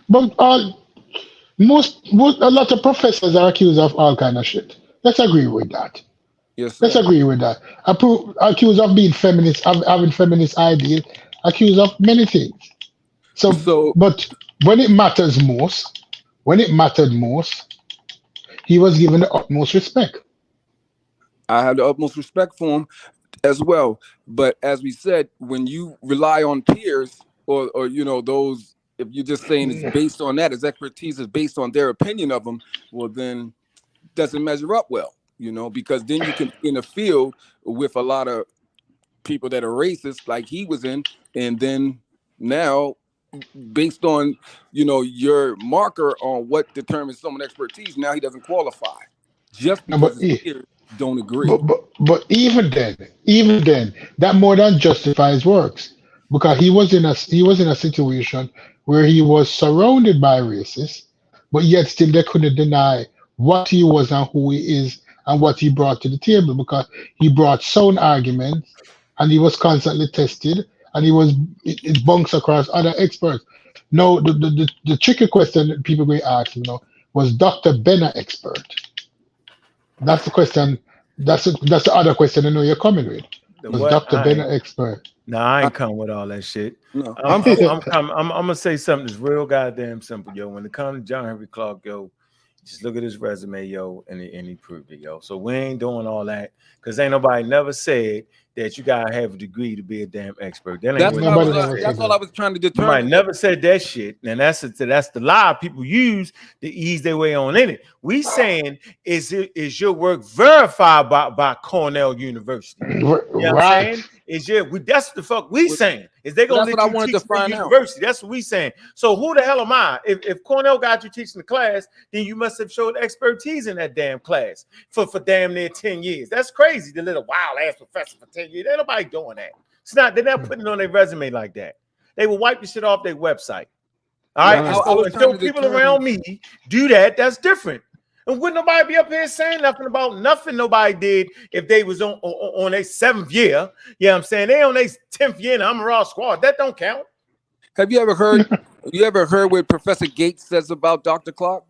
But a lot of professors are accused of all kind of shit. Let's agree with that. Yes, let's agree with that. Accused of being feminist, of having feminist ideas, accused of many things. So, but when it mattered most, he was given the utmost respect. I have the utmost respect for him as well. But as we said, when you rely on peers or those, if you're just saying it's based on that, his expertise is based on their opinion of him, well, then it doesn't measure up well, because then you can be in a field with a lot of people that are racist like he was in, and then now based on your marker on what determines someone's expertise, now he doesn't qualify just because his peers don't agree. But even then, that more than justifies works, because he was in a situation where he was surrounded by racists, but yet still they couldn't deny what he was and who he is and what he brought to the table, because he brought sound arguments and he was constantly tested and it bunks across other experts. Now the tricky question that people may ask, was Dr. Ben an expert? That's the question. That's the other question I know you're coming with. Was Dr. Ben an expert? No, I ain't coming with all that shit. No, I'm gonna say something that's real goddamn simple, yo. When it comes to John Henry Clark, yo, just look at his resume, yo, and he proved it, yo. So we ain't doing all that because ain't nobody never said that you gotta have a degree to be a damn expert. That's all I was trying to determine. Nobody never said that shit, and that's the lie people use to ease their way on in it. We saying is your work verified by Cornell University? You know what I'm saying? That's the fuck we saying. Is they gonna let you teach the university? That's what we saying. So who the hell am I? If Cornell got you teaching the class, then you must have showed expertise in that damn class for damn near 10 years. That's crazy. The little wild ass professor for 10 years. Ain't nobody doing that. They're not putting it on their resume like that. They will wipe the shit off their website. All right. Until people around me do that, that's different. And wouldn't nobody be up here saying nothing about nothing nobody did if they was on their 7th year? Yeah, I'm saying they on their 10th year in the Amaral squad. That don't count. Have you ever heard? What Professor Gates says about Dr. Clark?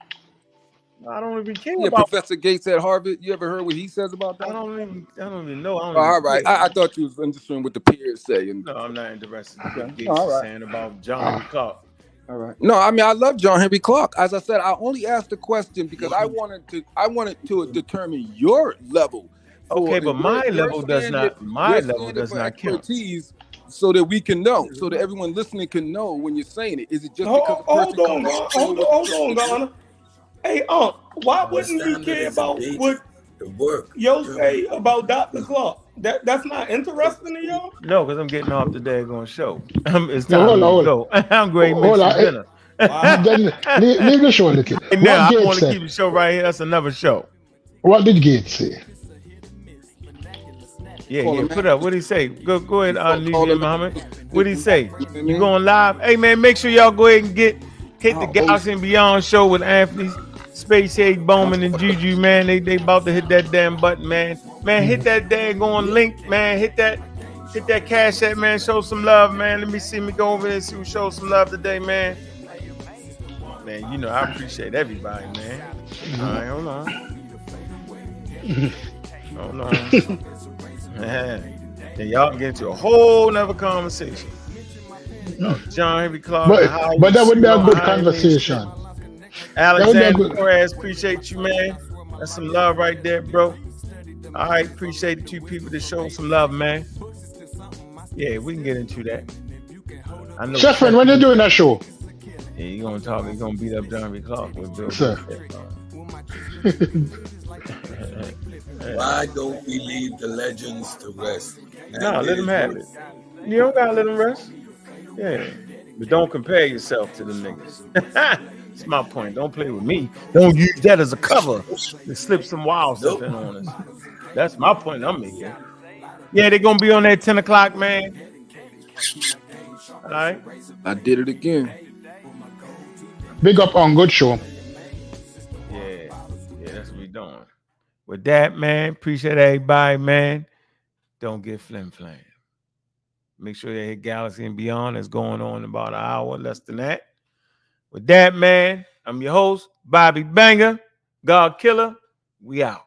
I don't even care Yeah, about. Professor Gates at Harvard. You ever heard what he says about that? I don't even know. I don't All even right. care. I thought you was interested in what the peers say. And No, I'm not interested in okay. what Gates All is right. saying about John Henry Clark. All right. No, I mean I love John Henry Clark. As I said, I only asked the question because I wanted to determine your level. Okay, but my level does not expertise, count. so that we can know, so that everyone listening can know when you're saying it. Is it just because a person hold on, Ghana. Hey, why wouldn't we care about what yo say about Dr. Clark? That's not interesting to y'all? No, because I'm getting off the daggone show. It's time to go. I'm going to make some dinner. Then leave the show, Licky. Now I want to keep the show right here. That's another show. What did Gates say? Yeah, put up. What did he say? Go ahead, Nizam Muhammad. What did he say? You going live? Hey man, make sure y'all go ahead and hit the Galaxy and Beyond show with Anthony, Space Age, Bowman, and Juju, man. They about to hit that damn button, man. Man, hit that daggone link, man. Hit that Cash App, man. Show some love, man. Let me go over there and see who shows some love today, man. Man, you know I appreciate everybody, man. All right, hold on. Man, then y'all get into a whole nother conversation. John Henry Clark. But that would be a good conversation. Alexander Torres, appreciate you, man. That's some love right there, bro. All right, appreciate the two people that showed some love, man. Yeah, we can get into that. I know. Chefin, when you doing that show? Yeah, you're gonna beat up John Henry Clark with Bill. Sir. Why don't we leave the legends to rest? No, let them have it. You don't gotta let them rest. Yeah, but don't compare yourself to them niggas. That's my point. Don't play with me. Don't use that as a cover to slip some wild stuff in on us. That's my point I'm making. Yeah, they're gonna be on that 10 o'clock, man. All right. I did it again. Big up on good show. Yeah, that's what we doing. With that, man, appreciate everybody, man. Don't get flim-flam. Make sure you hit Galaxy and Beyond. It's going on in about an hour, less than that. With that, man, I'm your host, Bobby Banger, God Killer. We out.